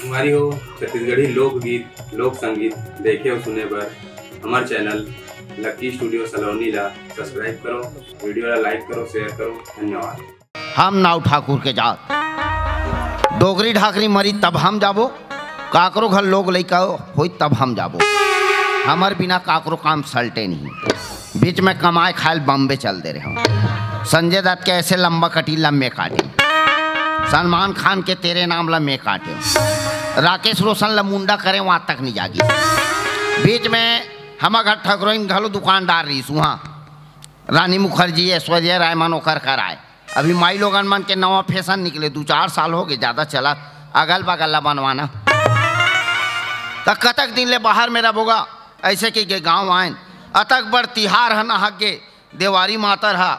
तुम्हारी हो छत्तीसगढ़ी लोकगीत लोक संगीत देखे और सुने पर हमारे चैनल लकी स्टूडियो सलोनी ला सब्सक्राइब करो, वीडियो ला लाइक करो, शेयर करो। धन्यवाद। हम नाव ठाकुर के जात डोगरी ढाकरी मरी तब हम जाबो, काकरो घर लोग लइका हो तब हम जाबो। हमार बिना काकरो काम सलटे नहीं। बीच में कमाए खायल बम्बे चल दे रहे हम। संजय दत्त के ऐसे लंबा कटी लम्बे काटे, सलमान खान के तेरे नाम लम्बे काटे, राकेश रोशन लमुंडा करे वहाँ तक नहीं जागी। बीच में हमारे घर ठकुरइन घलो दुकानदार रही वहाँ, रानी मुखर्जी ऐश्वर्या राय मनोकर कर आए। अभी माई लोगन मन के नवा फैशन निकले, 2-4 साल हो गए ज़्यादा चला अगल बगल ला बनवाना। तो कतक दिन ले बाहर में रहोगा ऐसे कि गाँव आए अतक बड़ तिहार है ना हगे देवारी मातर है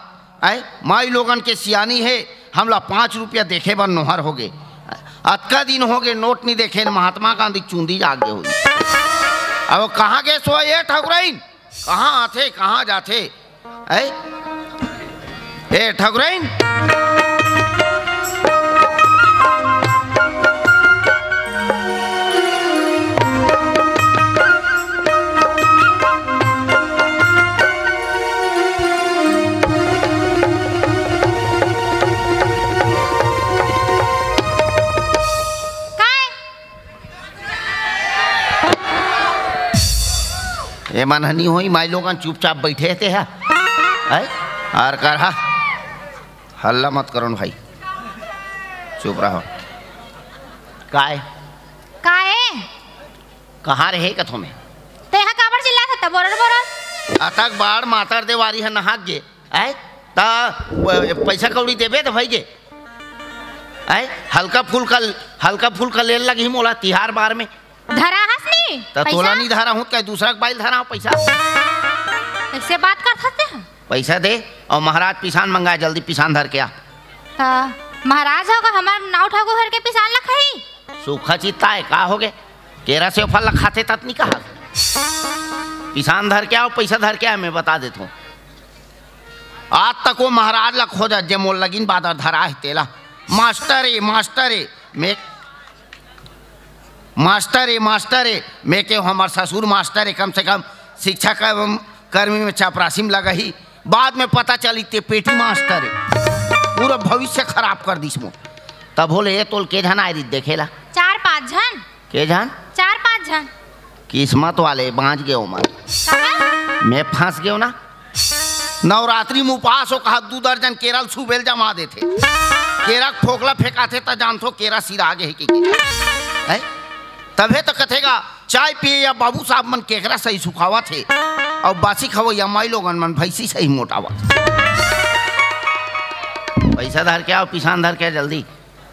ऐ माई लोगन के सियानी है। हमला 5 रुपया देखे बर नोहर हो गए, अतका दिन हो गए नोट नहीं देखे। महात्मा गांधी चूंदी जागे हो अब कहाँ के सो ये ठकुरइन कहाँ आथे कहाँ जाथे ऐ ए ठकुरइन ये मनहनी होई माई लोगन चुपचाप बैठे थे है और कर हल्ला मत करो भाई, चुप रहो। काय कहाँ रहे कथो में ते यहाँ काबर चिल्ला था बोरर अतक बाढ़ मातर देवारी है नहाक गे ऐ ता पैसा कौड़ी देबे तो भाई गे ऐ हल्का फुल्का ले लगी मोला तिहार बार में धरा हसनी तो तोला नहीं धरा हूँ क्या दूसरा के बाइल धरा हूँ पैसा ऐसे बात कर सकते हैं। पैसा दे और महाराज पिसान मंगाए जल्दी पिसान धर के आ। महाराज होगा हमारे नाव ठाकुर घर के पिसान ला खाई सूखा चित्ता है का हो गए केरा से फल खाते तक नहीं कहा पिसान धर के आओ पैसा धर के आ मैं बता देता हूँ। आज तक वो महाराज ला खोजा जे मोल लगिन बादर धरा है तेला मास्टर है मैं के हमार ससुर मास्टर है कम से कम शिक्षा कर्मी में चपरासी में लगा ही। बाद में पता चली ते पेटी मास्टर है, पूरा भविष्य खराब कर दी इसमें। तब बोले ये तोल के जन आए देखेला 4-5 जन के जन 4-5 जन किस्मत वाले बाँच गए मैं फंस गयो ना। नवरात्रि में उपास हो कहा 2 दर्जन केरल सुबेल जमा देते केरा फोकला फेंकाते तो जानतो केरा सिर आगे है कि तभे तो कथेगा चाय पिए या बाबू साहब मन केकरा सही सुखावा थे और बासी खवो या माई लोगन मन भैंसी सही मोटावा। पैसा धर के आओ पिसान धर के जल्दी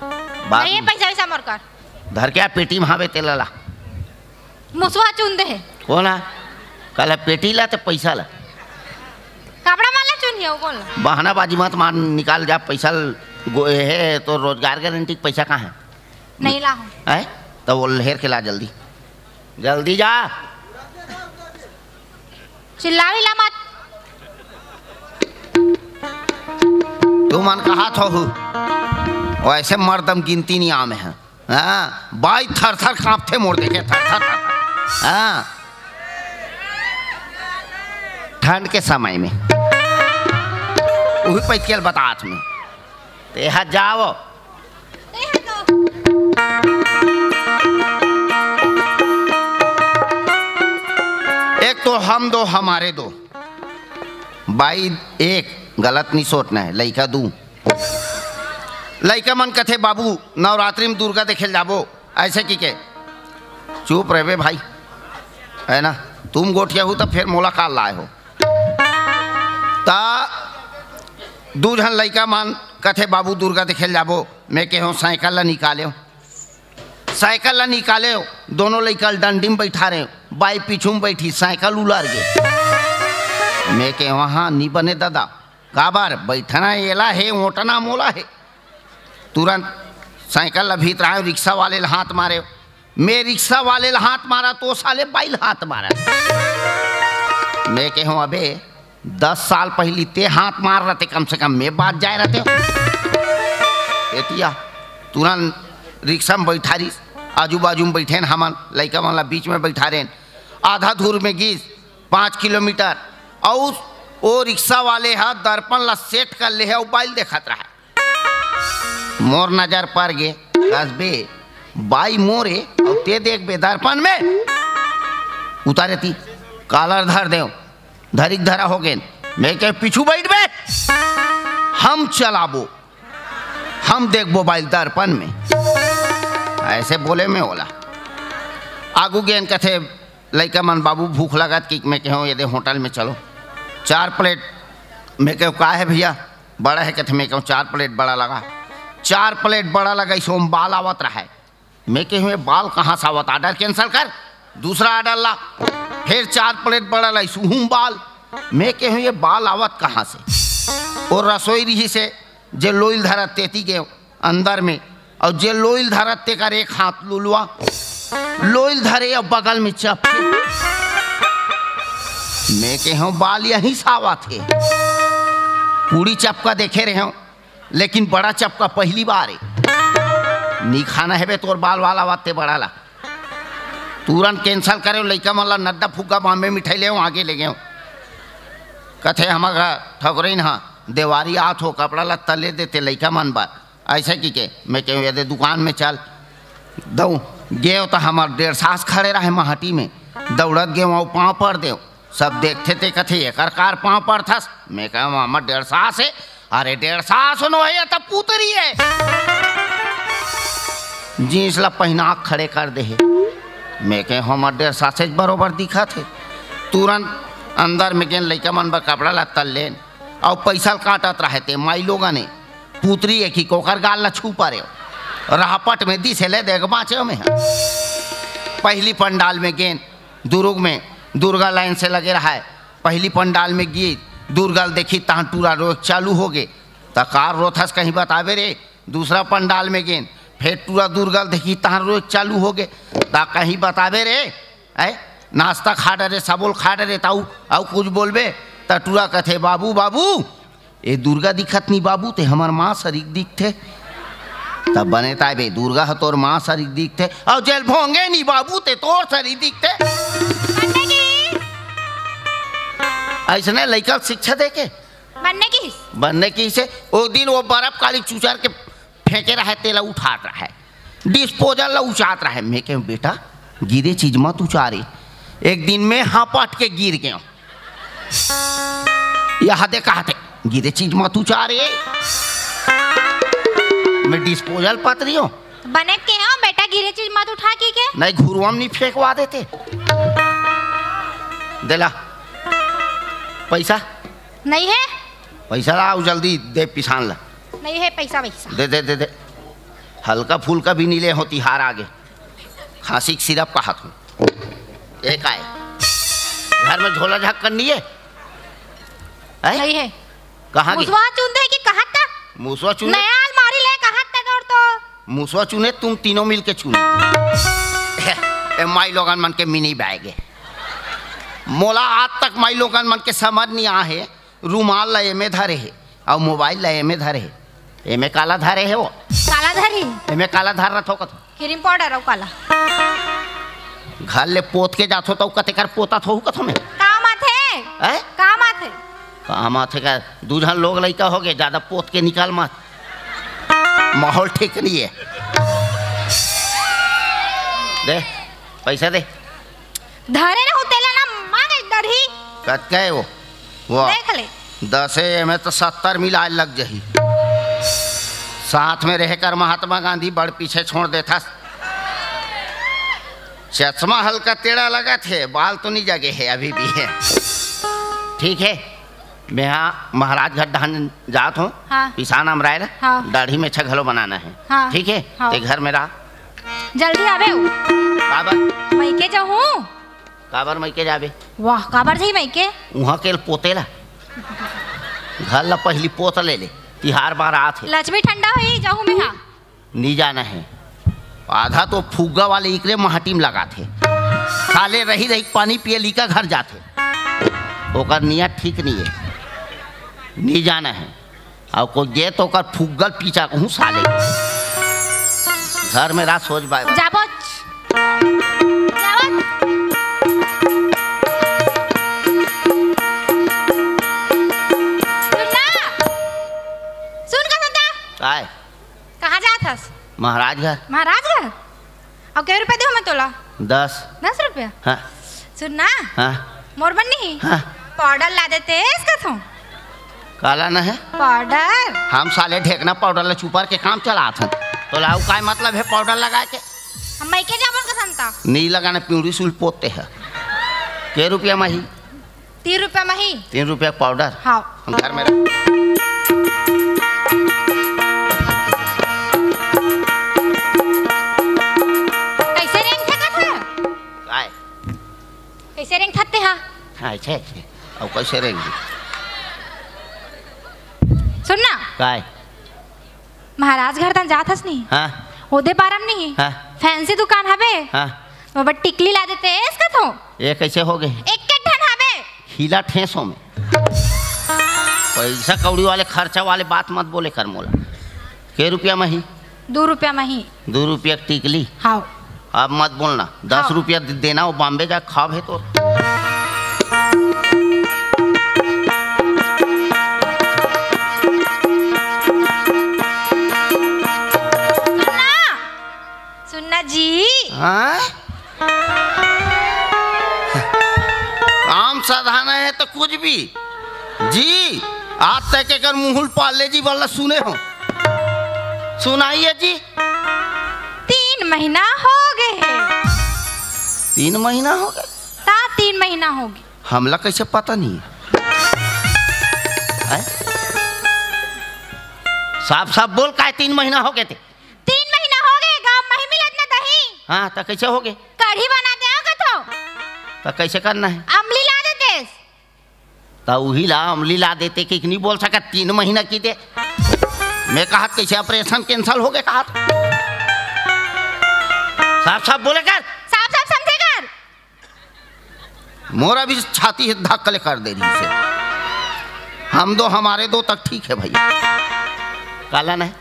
नहीं पैसा मोर कर धर के आ पेटी में हावे तेला मुसवा चुन दे कौन है कल पेटी ला तो पैसा ला कपड़ा माला चुनिए बोल बहानाबाजी मत मान निकाल जा पैसा है तो रोजगार गारंटी पैसा कहाँ है नहीं ला है तो वो लहर के ला जल्दी जा चिल्लाविला मत। तू मन कहा था वैसे मर्दम गिनती नहीं आम है हाँ बाई थर थर कांपते मोड़ देखे थर हाँ ठंड के समय में वही पैकेल बतात में ते जाओ एक तो हम दो हमारे दो बाई एक गलत नहीं सोचना है लइका दू लइका मन कथे बाबू नवरात्रि में दुर्गा देखे जाबो ऐसे की के चुप रहे भाई है ना तुम गोठिया हो तो फिर मोला काल लाए हो ता 2 जन लइका मन कथे बाबू दुर्गा देखे जाबो मैं के साइकिल ला निकाले दोनों लइका डंडी में बैठा रहे बाई पीछू में बैठी साइकिल उलार गए मैं के वहाँ नहीं बने दादा काबार बैठना एला है ओटना मोला है। तुरंत साइकिल ला भीतर आए रिक्शा वाले हाथ मारे मैं रिक्शा वाले हाथ मारा तो साले बाइल हाथ मारा मैं के अबे 10 साल पहले ते हाथ मार रहे थे, कम से कम मैं बात जाए रहते एतिया तुरंत रिक्शा में बैठा रही आजू बाजू में बैठे हमन लड़का वाला बीच में बैठा रहे आधा दूर में गीस 5 किलोमीटर और वो रिक्शा वाले हा दर्पण ला सेट कर ले है मोबाइल देखत रहा मोर नजर पर गे कसबे बाई मोरे और ते देख बे दर्पण में उतारे थी कालर धर दे धरिक धरा हो गए मैं के पीछू बैठ बे हम चलाबो हम देख मोबाइल दर्पण में ऐसे बोले में होला आगू गेन कथे लड़का मन बाबू भूख लगत कि मैं कहूँ ये दे होटल में चलो 4 प्लेट मैं कहूँ का है भैया बड़ा है कहते मैं कहूँ 4 प्लेट बड़ा लगा 4 प्लेट बड़ा लगा इसो बाल आवत रहा है मैं कहूँ बाल कहाँ से आवत आर्डर कैंसिल कर दूसरा आर्डर ला फिर 4 प्लेट बड़ा ला इसू बाल मैं कहूँ ये बाल आवत कहाँ से और रसोई रही से जे लोइल धरत तेती गए अंदर में और जे लोइल धरत ते कर एक हाथ लुलवा लोइल धरे और बगल में चपके मैं कहूँ बाल यही सावा थे पूरी चपका देखे रहे हो लेकिन बड़ा चपका पहली बार है नी खाना है बे तोर बाल वाला बाते बड़ा ला तुरंत कैंसल करे लड़का मतलब नड्डा फुग्गा बॉम्बे मिठाई ले आगे ले गए कथे हमारा ठकुरइन हाँ देवारी आत हो कपड़ा ला तले देते लड़का मन बात ऐसे की के मैं कहूँ यदि दुकान में चल दऊ गए तो हमार 1.5 सास खड़े रहे महटी में दौड़त गए वहाँ पाँव पर दे सब देखते थे कथे एक कार पाँव पर थस मैं कहूँ मामा 1.5 सास है अरे 1.5 सास नो है तब पुतरी है जींस ला पहना खड़े कर दे मैं कह हमार 1.5 सास बरोबर दिखा थे तुरंत अंदर में गेन लड़का मन पर कपड़ा ला तल लेन और पैसा काटत रहते माई लोग ने पुतरी एक ही कोकर गाल ला छू पा रहे राहपट में दी से ले देख बाँचे में पहली पंडाल में गेन दुर्ग में दुर्गा लाइन से लगे रहा है पहली पंडाल में गीत दुर्गा देखी तहाँ टूरा रोक चालू हो गए तकार रोथस कहीं बतावे रे दूसरा पंडाल में गेन फिर टूरा दुर्गा देखी तहाँ रोक चालू हो गए ता कहीं बतावे रे नाश्ता खा डरे सबोल खा डरे ताऊ आऊ कुछ बोलबे ता टूरा कथे बाबू बाबू ये दुर्गा दिखत नहीं बाबू ते हमार माँ शरीक दिखते तब बने ताए बे दुर्गा है तोर माँ शरीक दिखते और जेल भोंगे नहीं बाबू ते तोर शरीक दिखते ऐसने लड़का शिक्षा दे के बनने की से वो दिन वो बर्फ काली चूचर के फेंके रहे तेला उठात रहा है डिस्पोजल ला उचात रहा है मैं कहूँ बेटा गिरे चीज मत उचारे एक दिन में हाँ पट के गिर गया यहाँ दे कहा थे गिरे चीज मत उचारे मैं डिस्पोजल पत रही हूँ बने के हाँ बेटा गिरे चीज मत उठा के नहीं घुरुआ में नहीं फेंकवा देते देला पैसा नहीं है पैसा लाओ जल्दी दे पिसान ला नहीं है पैसा वैसा दे दे दे दे हल्का फुल्का भी नीले हो तिहार आगे खांसी सिरप का हाथ हूँ एक आए घर में झोला झाक करनी है नहीं है कहाँ मुसवा चुनते कि कहाँ था मुसवा चुने नया अलमारी ले कहाँ था और तो मुसवा चुने तुम तीनों मिल के चुने माई लोगन मन के मिनी बैग मोला आज तक माई लोगन मन के समझ नहीं आ है रुमाल ला एमे धरे है और मोबाइल ला एमे धरे है एमे काला धरे है वो काला धरी एमे काला धर रहा थो कथो क्रीम पाउडर और काला घर ले पोत के जाथो तो कते कर पोता थो कथो में काम आथे काम आथे काम आथे का दूजन लोग लड़का हो गए ज्यादा पोत के निकाल मत माहौल ठीक नहीं है दे पैसा दे धरे ना होतेला ना मांगे डरही कत के वो देख ले 10 में तो 70 मिला लग जही साथ में रहकर महात्मा गांधी बड़ पीछे छोड़ देता चश्मा हल्का टेढ़ा लगा थे बाल तो नहीं जगे है अभी भी है ठीक है मैं यहाँ महाराज घाट धान जात हूँ हाँ। पिसान अमराय हाँ। दाढ़ी में छघलो बनाना है हाँ। ठीक है हाँ। ते घर में रहा जल्दी आवे काबर मैके जाऊँ काबर मैके जाबे वाह काबर जाई मैके वहाँ के पोतेला घर ला पहली पोत ले ले तिहार बार आ थे लक्ष्मी ठंडा हुई जाऊँ मैं हाँ नहीं जाना है आधा तो फुग्गा वाले इकरे महटी में लगा थे साले रही रही पानी पिए लीका घर जाते ओकर नियत ठीक नहीं है नहीं जाना है और कोई गे तो ओकर फुग्गल पीछा कहूँ साले घर में रात सोच बाय जाबो महाराजगढ़। महाराजगढ़। और क्या रुपया दो मैं तोला? 10। 10 रुपया? हाँ। सुनना। हाँ। मोर बन्नी। हाँ। पाउडर ला देते इसका तो। काला न है पाउडर। हम साले ढेकना पाउडर ला छुपर के काम चला था तो लाऊ का मतलब है पाउडर लगा के हम मैके जाबन कसम ता नहीं लगाना पीड़ी सुल पोते है। के रुपया मही? 3 रुपया मही। 3 रुपया पाउडर। हाँ। घर में कैसे रेंग था काय कैसे रेंग थाते हा? हाँ छे अब कैसे रहेंगे? सुनना काय महाराज घर तन जात हस नहीं? हाँ। ओदे बारम नहीं? हाँ। फैंसी दुकान हबे? हाँ। बाबा टिकली ला देते इसका तो। ये कैसे हो गए? एक के ठन हबे। खीला ठेसों में पैसा कौड़ी वाले खर्चा वाले बात मत बोले कर मोला। के रुपया मही? 2 रुपया मही। 2 रुपया टिकली। हाँ। अब मत बोलना 10 रुपया देना वो बॉम्बे जा खाब है तो। सुनना जी। हाँ? काम साधारण है तो कुछ भी जी आज तक एक मुहुल पाले जी वाला सुने हो सुनाइए जी। 3 महीना हो गए। 3 महीना हो गए? 3 महीना हो गए। हमला कैसे पता नहीं है? साफ साफ बोल का 3 महीना हो गए थे? 3 महीना हो गए। गाँव में ही मिलत ना दही। हाँ तो कैसे हो गए? कढ़ी बना दे तो। तो कैसे करना है? अमली ला देते। तो वही ला अमली ला देते कि नहीं बोल सका 3 महीना की दे। मैं कहा कैसे ऑपरेशन कैंसिल हो गया कहा साफ साफ बोले कर। साफ साफ समझे कर। मोरा भी छाती धक्कले कर दे रही से। हम दो हमारे 2 तक ठीक है भैया। काला नहीं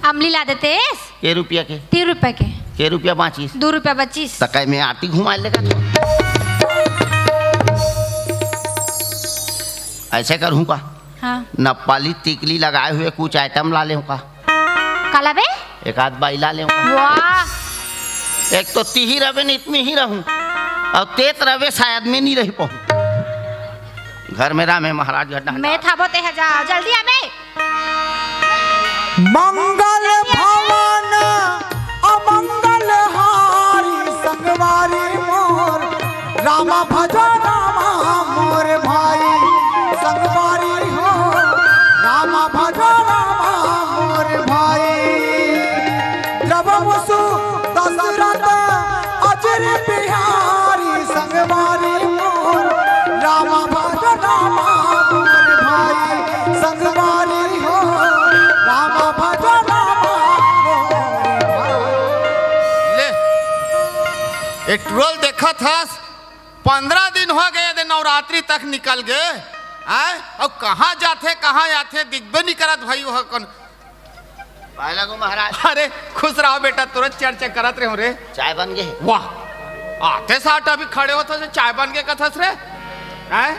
अमली ला देते। के रुपया के? 3 रुपए के। के रुपया 25? 2 रुपया 25। तक मैं आटी घुमा लेगा तो ऐसे करूँ का? हाँ। नेपाली टिकली लगाए हुए कुछ आइटम ला ले का? काला बे? एक आध बाई ला ले। वाह। एक तो ती ही रवे नहीं इतनी ही रहूं और तेत रवे शायद में नहीं रही पाऊं। घर में राम है महाराज घटना मैं था बोते है जा जल्दी आ बे। मंगल भवन अमंगल हारी संगवारी मोर रामा भजो रामा मोर भाई संगवारी हो रामा भजो रामा मोर भाई द्रवमुसु दशरथ अजर बिहारी संगवारी मोर रामा भजो रामा मोर भाई संगवारी हो रामा भजो रामा मोर भाई। ले एक ट्रोल देखा था 15 दिन हो गए दे नवरात्रि तक निकल गए आए और कहाँ जाते कहाँ आते दिखबे नहीं करत भाई वो कौन लगो महाराज। अरे खुश रहो बेटा तुरंत चर्चा करत रहे रे। चाय बन गए? वाह आते साथ अभी खड़े होते से चाय बन के कथस रे आए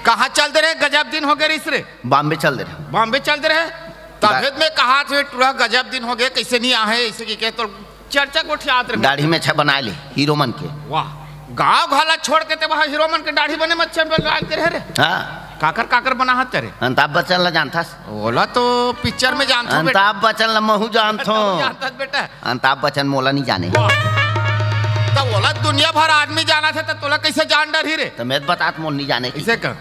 कहाँ चलते रहे? गजब दिन हो गए इस रे। बॉम्बे चल दे रहे। बॉम्बे चलते रहे तबियत में कहा थे टूरा गजब दिन हो गए कैसे नहीं आए इसे की तो चर्चा को ठियात रहे। दाढ़ी में छह बना ली हीरो मन के। वाह गाँव घाला छोड़ के ते वहाँ हीरो मन के दाढ़ी बने मच्छर बनाते रहे रे। हाँ काकर बना हाथ तेरे। अमिताभ बच्चन ला जानता? बोला तो पिक्चर में जानता हूँ बेटा। अमिताभ बच्चन ला महू जानता हूँ। जानता बेटा। अमिताभ बच्चन मोला नहीं जाने। तो बोला दुनिया भर आदमी जाना था तो तोला कैसे जान डर ही रे? तो मैं बात मोल नहीं जाने की। इसे कर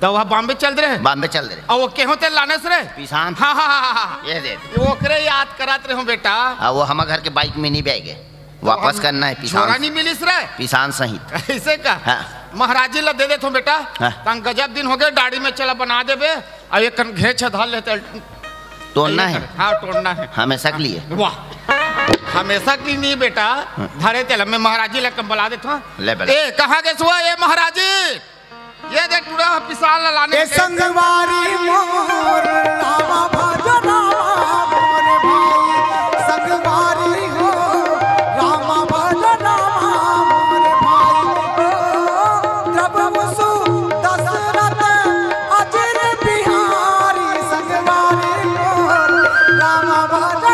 तो वह बॉम्बे चल रहे। बॉम्बे चल रहे। और वो के होते लाने से रे पिसान। हाँ हाँ हाँ हाँ ये दे वो करे याद कराते रहो बेटा। वो हम घर के बाइक में नहीं बैग गए वापस करना है छोरा पिसान। नहीं मिलिस रे पिसान सहित। ऐसे का महाराजी ला दे देते बेटा। तंग गजब दिन हो गए दाढ़ी में चला बना देबे और एक कन घेच धर लेते तोड़ना है। हाँ तोड़ना है हमेशा के लिए। वाह हमेशा की नहीं बेटा धरे तेल में महाराजी ला बुला देता। ए कहाँ गए सुआ ये महाराजी ये देख पूरा पिसाल लाने संगवारी मोर रामा भजो रामा मोर भाई संगवारी हो रामा भजो रामा मोर भाई द्रवमुसु दशरथ अजर बिहारी संगवारी मोर रामा भजो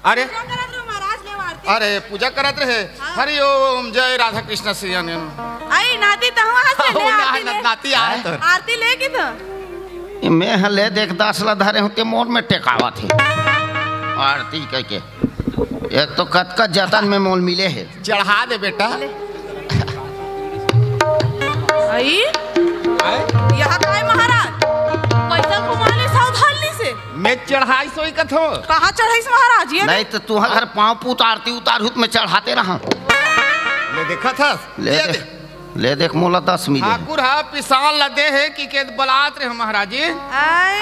अरे महाराज ले आरती अरे पूजा करत रहे। हरि ओम जय राधा कृष्ण श्री आई नाती तो वहां से ले आरती ले नाती आए तो आरती ले की तो मैं हले देख 10 ला धरे होते मोर में टेकावा थे आरती कह के एक तो कत जतन में मोल मिले है। चढ़ा दे बेटा। आई यहाँ का है महाराज पैसा घुमाले सावधानी से मैं चढ़ाई सोई कथो कहाँ चढ़ाई महाराज ये नहीं तो तू घर पाँव पूत आरती उतार में चढ़ाते रहा। ले देखा था ले देख मोला 10 मिले। ठाकुर हा पिसाल लदे है कि के बलात रहे महाराज जी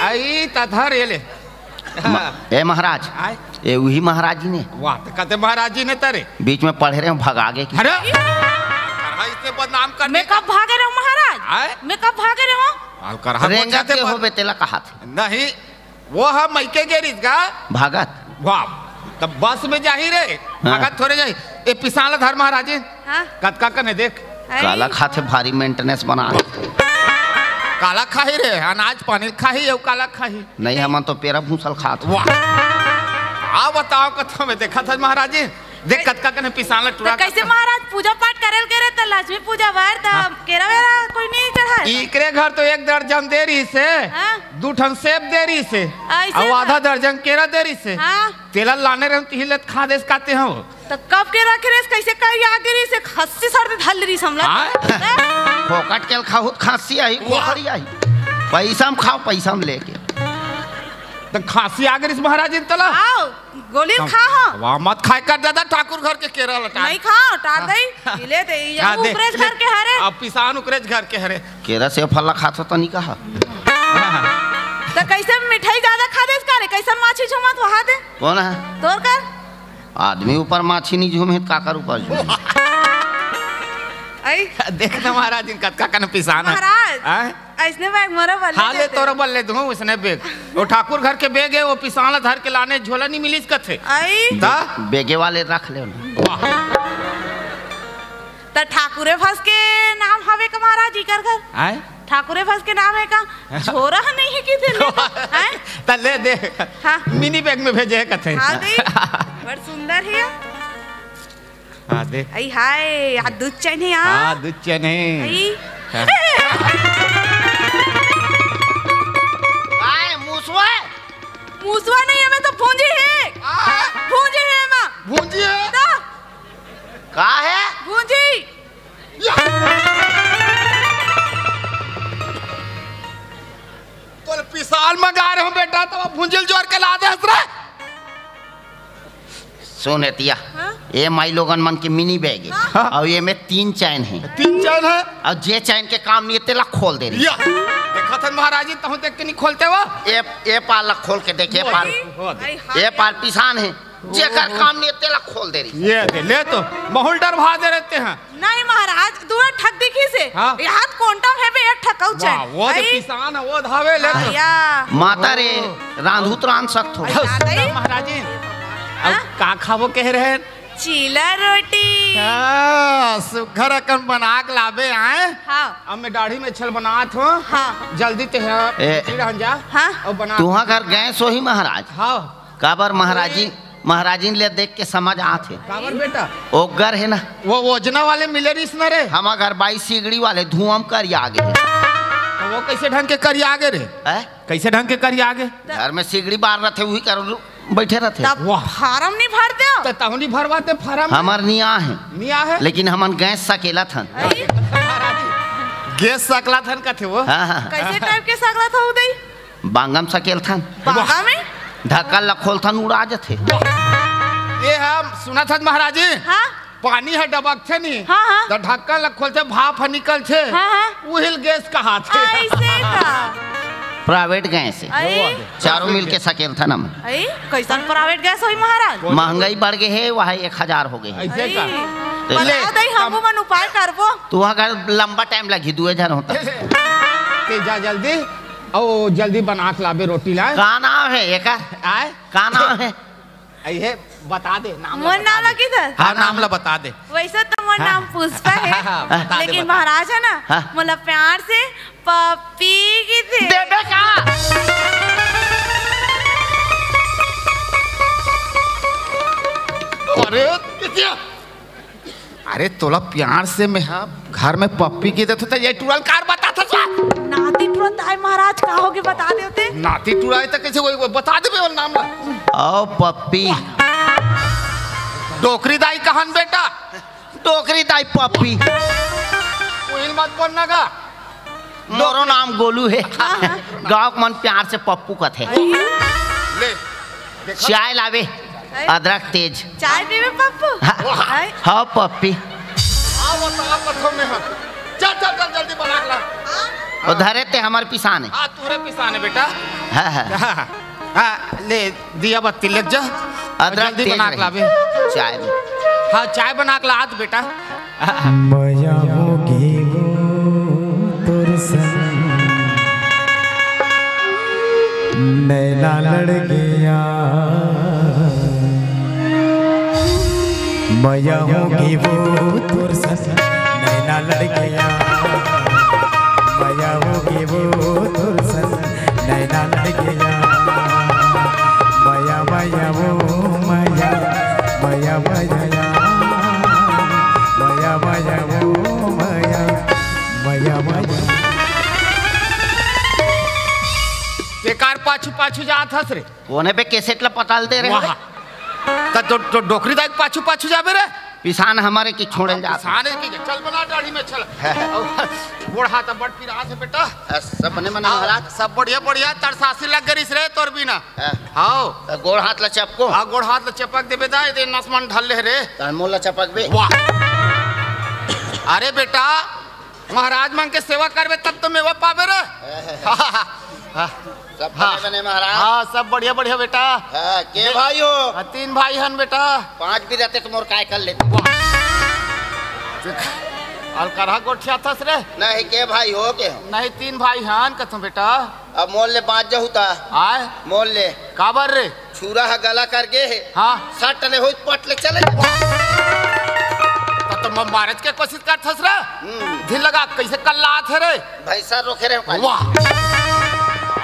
आई तधर ये ले ए महाराज ये वही महाराज जी ने वाह तो कहते महाराज जी ने तेरे बीच में पढ़े रहे भाग आगे की। अरे इससे बदनाम करने मैं कब भागे रहा महाराज मैं कब भागे रहा रेंगा के हो बेतेला कहा था नहीं वो हम मैके गेरिस का भागत वाह तब बस में जा ही रे भागत थोड़े जाई ए पिसाल धर महाराज जी कतका कने देख काला खाते भारी मेंटेनेंस बना काला खाही रे अनाज पानी खाही ये काला खाही नहीं हम तो पेरा भूसल खात। वाह आ बताओ कथा में देखा था महाराज जी देख कतका कने पिसाला टुरा कैसे महाराज पूजा पाठ करल करे त लक्ष्मी पूजा बार त केरा वेरा कोई नहीं चढ़ा इकरे घर तो 1 दर्जन देरी से 2 ठन सेब देरी से और आधा दर्जन केरा देरी से तेला लाने रहे तिलत खा देस काते हो तो कब के रखे रे कैसे कई आगे रे से खस्सी सर धल रही समला फोकट के खाहुत खांसी आई कोखरी आई पैसा में खाओ पैसा में लेके तो खांसी आगे इस महाराज जी तला आओ गोली खा हो वाह मत खाए कर दादा ठाकुर घर के केरा लटा नहीं खाओ टार दई ले दे ये उकरेज घर के हरे अब पिसान उकरेज घर के हरे केरा से फल खातो तो नहीं कहा तो कैसे मिठाई ज्यादा खा देस करे कैसे माछी झुमत वहा दे कौन है तोर कर आदमी ऊपर माछी नहीं झूमे काकर ऊपर झूमे आई देखना महाराज जी कतका कन पिसान महाराज ऐसने बैग मोरा बल्ले हां ले तोरा बल्ले दूं उसने बैग वो ठाकुर घर के बैग है वो पिसाला धर के लाने झोला नहीं मिलिस कथे आई ता बेगे वाले रख ले त ठाकुरे फस के नाम हवे का महाराज जी कर घर आए ठाकुरे फस के नाम है का छोरा नहीं है किथे ले हैं त ले दे हां मिनी बैग में भेजे कथे हां दे बड़ सुंदर है हां दे आई हाय आ दूध चाहिए हां दूध चाहिए आई आए मूसवा मूसवा नहीं है मैं तो भूंजी है भूंजी है मां भूंजी है तो का है भूंजी तो पिसाल मंगा रहे हो बेटा तो भूंजिल जोर के ला दे हसरा सुन एतिया ये माई लोगन मन के मिनी बैग है और ये में 3 चैन है 3 चैन है और जे चैन के काम नहीं तेला खोल दे रही देखा था महाराज जी तहु देख के नहीं खोलते वो ये पाल खोल के देखे पाल ये पाल पिसान है जेकर काम नहीं तेला खोल दे रही ये दे ले तो बहुत डर भा दे रहते हैं नहीं महाराज दूर ठग दिखी से ये हाथ कोंटम है बे एक ठकाऊ चाहिए वो तो किसान है वो धावे ले तो माता रे रांधुत रांध सकत हो महाराज जी अब का खावो कह रहे हैं चीला रोटी सुघर अकन बना के लाबे आए हां अब मैं दाढ़ी में छल बनात हो हां जल्दी ते रह जा हां और बना तुहा घर गए सो ही महाराज हां काबर महाराजी ले देख के समझ आते काबर बेटा ओगर है ना वो ओजना वाले मिले रिस न रे हम घर 22 सिगड़ी वाले धुआं कर आगे तो वो कैसे ढंग के करी आगे रे कैसे ढंग के करी आगे घर में सिगड़ी बार रहते वही कर बैठे रहते फार्म नहीं भरते हो तो तहनी भरवाते फार्म हमार निया है लेकिन हमन गैस सकेला था गैस सकला थन का थे वो कैसे टाइप के सकला था उदय बांगम सकेल था बांगा में ढक्कन लखोल था उड़ा जाते ये हम सुना था महाराज जी हां पानी है डबक थे नहीं तो ढक्कन लखोल थे भाप निकल थे उहिल गैस कहा थे ऐसे का प्राइवेट गैस है चारों मिल के सकेल था ना कैसन प्राइवेट गैस होई महाराज महंगाई बढ़ गए है वहाँ 1000 हो गए ऐसे का बता दई हमको मन उपाय करबो तू अगर लंबा टाइम लगी 2000 होता ते जा जल्दी ओ जल्दी बना के लाबे रोटी लाए का नाम है एक आए का नाम है ये बता दे नाम मोर नाम लगी था हाँ नाम ला बता दे वैसे तो मोर नाम पुष्पा है लेकिन महाराज है ना मोला प्यार से पप्पी की थी बेबे का अरे तोला प्यार से मैं घर में पप्पी की देते तो ये टूरल कार बताता था। नाती तुरंत आए महाराज कहोगे बता देते। नाती टूराए तो कैसे वो बता दे वो नाम ओ पप्पी डोकरी दाई कहन बेटा डोकरी दाई पप्पी कोई मत बोलना का मोरो नाम गोलू है गाँव मन प्यार से पप्पू कथे ले चाय लावे अदरक तेज चाय पीवे पप्पू। हाँ पप्पी आओ बता पत्थों में हम चल चल चल जल्दी बना ला उधरे ते हमारे पिसाने हाँ तुरे पिसाने बेटा हाँ हाँ हाँ ले दिया बत्ती लग जा अदरक जल्दी तेज बना ला बे चाय में हाँ चाय बना ला आज बेटा मया होगी वो तोर संग नैना लड़ गया मया होगी वो तोर संग नैना लड़ गया मया होगी वो तोर संग नैना लड़ गया मया मया वो मया मया मया मया मया वो मया मया मया बेकार पाछू पाछू जात हस रे कोने पे कैसेट ला पटालते रहे वाह तो डोकरी दाई पाछू पाछू जाबे रे पिसान हमारे की छोड़े जा साने की चल बना दाढ़ी में चल बूढ़ हाथ बड़ फिरा से बेटा सब बने बने महाराज सब बढ़िया बढ़िया तरसासी लग गई रे तोर बिना हां गोड़ हाथ ला चपको हां गोड़ हाथ ला चपक देबे दा दे नसमान ढल ले रे तनमोल ला चपक बे वाह अरे बेटा महाराज मन के सेवा करबे तब तो मेवा पाबे रे सब बने बने महाराज हां सब बढ़िया बढ़िया बेटा के भाई हो 3 भाई हन बेटा 5 भी रहते तो मोर काय कर लेते और करहा गोठिया थस रे नहीं के भाई हो के नहीं 3 भाई हन कथम बेटा अब मोल ले 5 जहुता आए मोल ले काबर रे छुरा है गला कर गे है हां सट ले हो पट ले चले तो मैं मारज के कोशिश कर थस रे दिल लगा कैसे कल्लात है रे भैंसा रोके रे वाह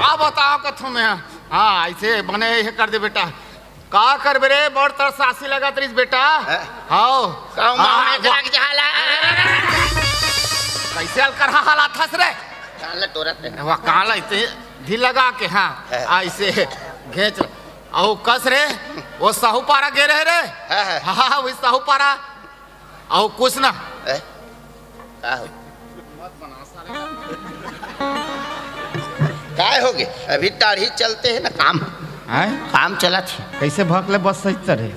आ बताओ कथों में हाँ ऐसे बने ये कर दे बेटा का कर बे रे बड़ तरसासी लगा तरीस बेटा हां गांव में करा के जाला कैसे हल कर हालात हस रे काले तोरत वाह काला इतने ढील लगा के हाँ ऐसे घेच औ कस रे वो साहूपारा गे रहे रे हाँ हाँ वो साहूपारा औ कुछ ना का हो काय हो गए अभी दाढ़ी चलते हैं ना काम काम चला थी कैसे भगले बस सही तरह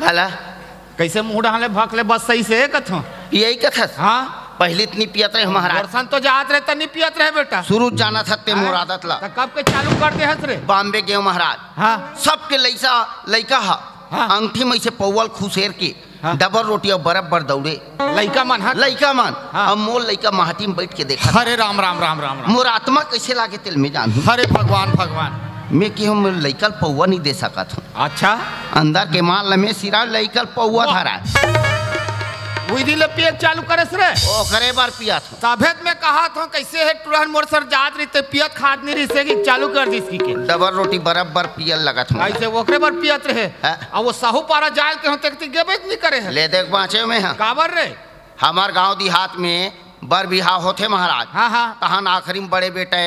काला कैसे मुंह डाले भगले बस सही से कथो यही कथा हाँ पहले इतनी पियत रहे महाराज दर्शन तो जात रहे तनी पियत रहे बेटा शुरू जाना था ते मोर आदत ला कब के चालू कर दे हस रे बॉम्बे गए महाराज हाँ सबके लैसा लइका हा अंगठी में से पौवल खुसेर के डबल रोटी और बराबर दौड़े लइका मन लइका मन अब मोर लइका माटी में बैठ के देखा हरे राम राम राम राम राम मोर आत्मा कैसे लागे तिल में जान हरे भगवान भगवान मैं कि हम लइकल पौवा नहीं दे सकत हूँ अच्छा अंदर के माल में सिरा लइकल पौवा धरा वही दिल पियत चालू करस रे ओ करे बार पिया था तभेत में कहा था कैसे है तुरंत मोर सर जात रही ते पियत खाद नहीं रही से कि चालू कर दी इसकी के डबल रोटी बराबर पियल लगा था ऐसे ओकरे बार पियत रहे और वो साहूपारा जाल के होते कि गेबे नहीं करे है ले देख बाँचे में है काबर रे हमार गांव देहात में बर बिहाव होते महाराज हाँ हाँ तहन आखिरी में बड़े बेटे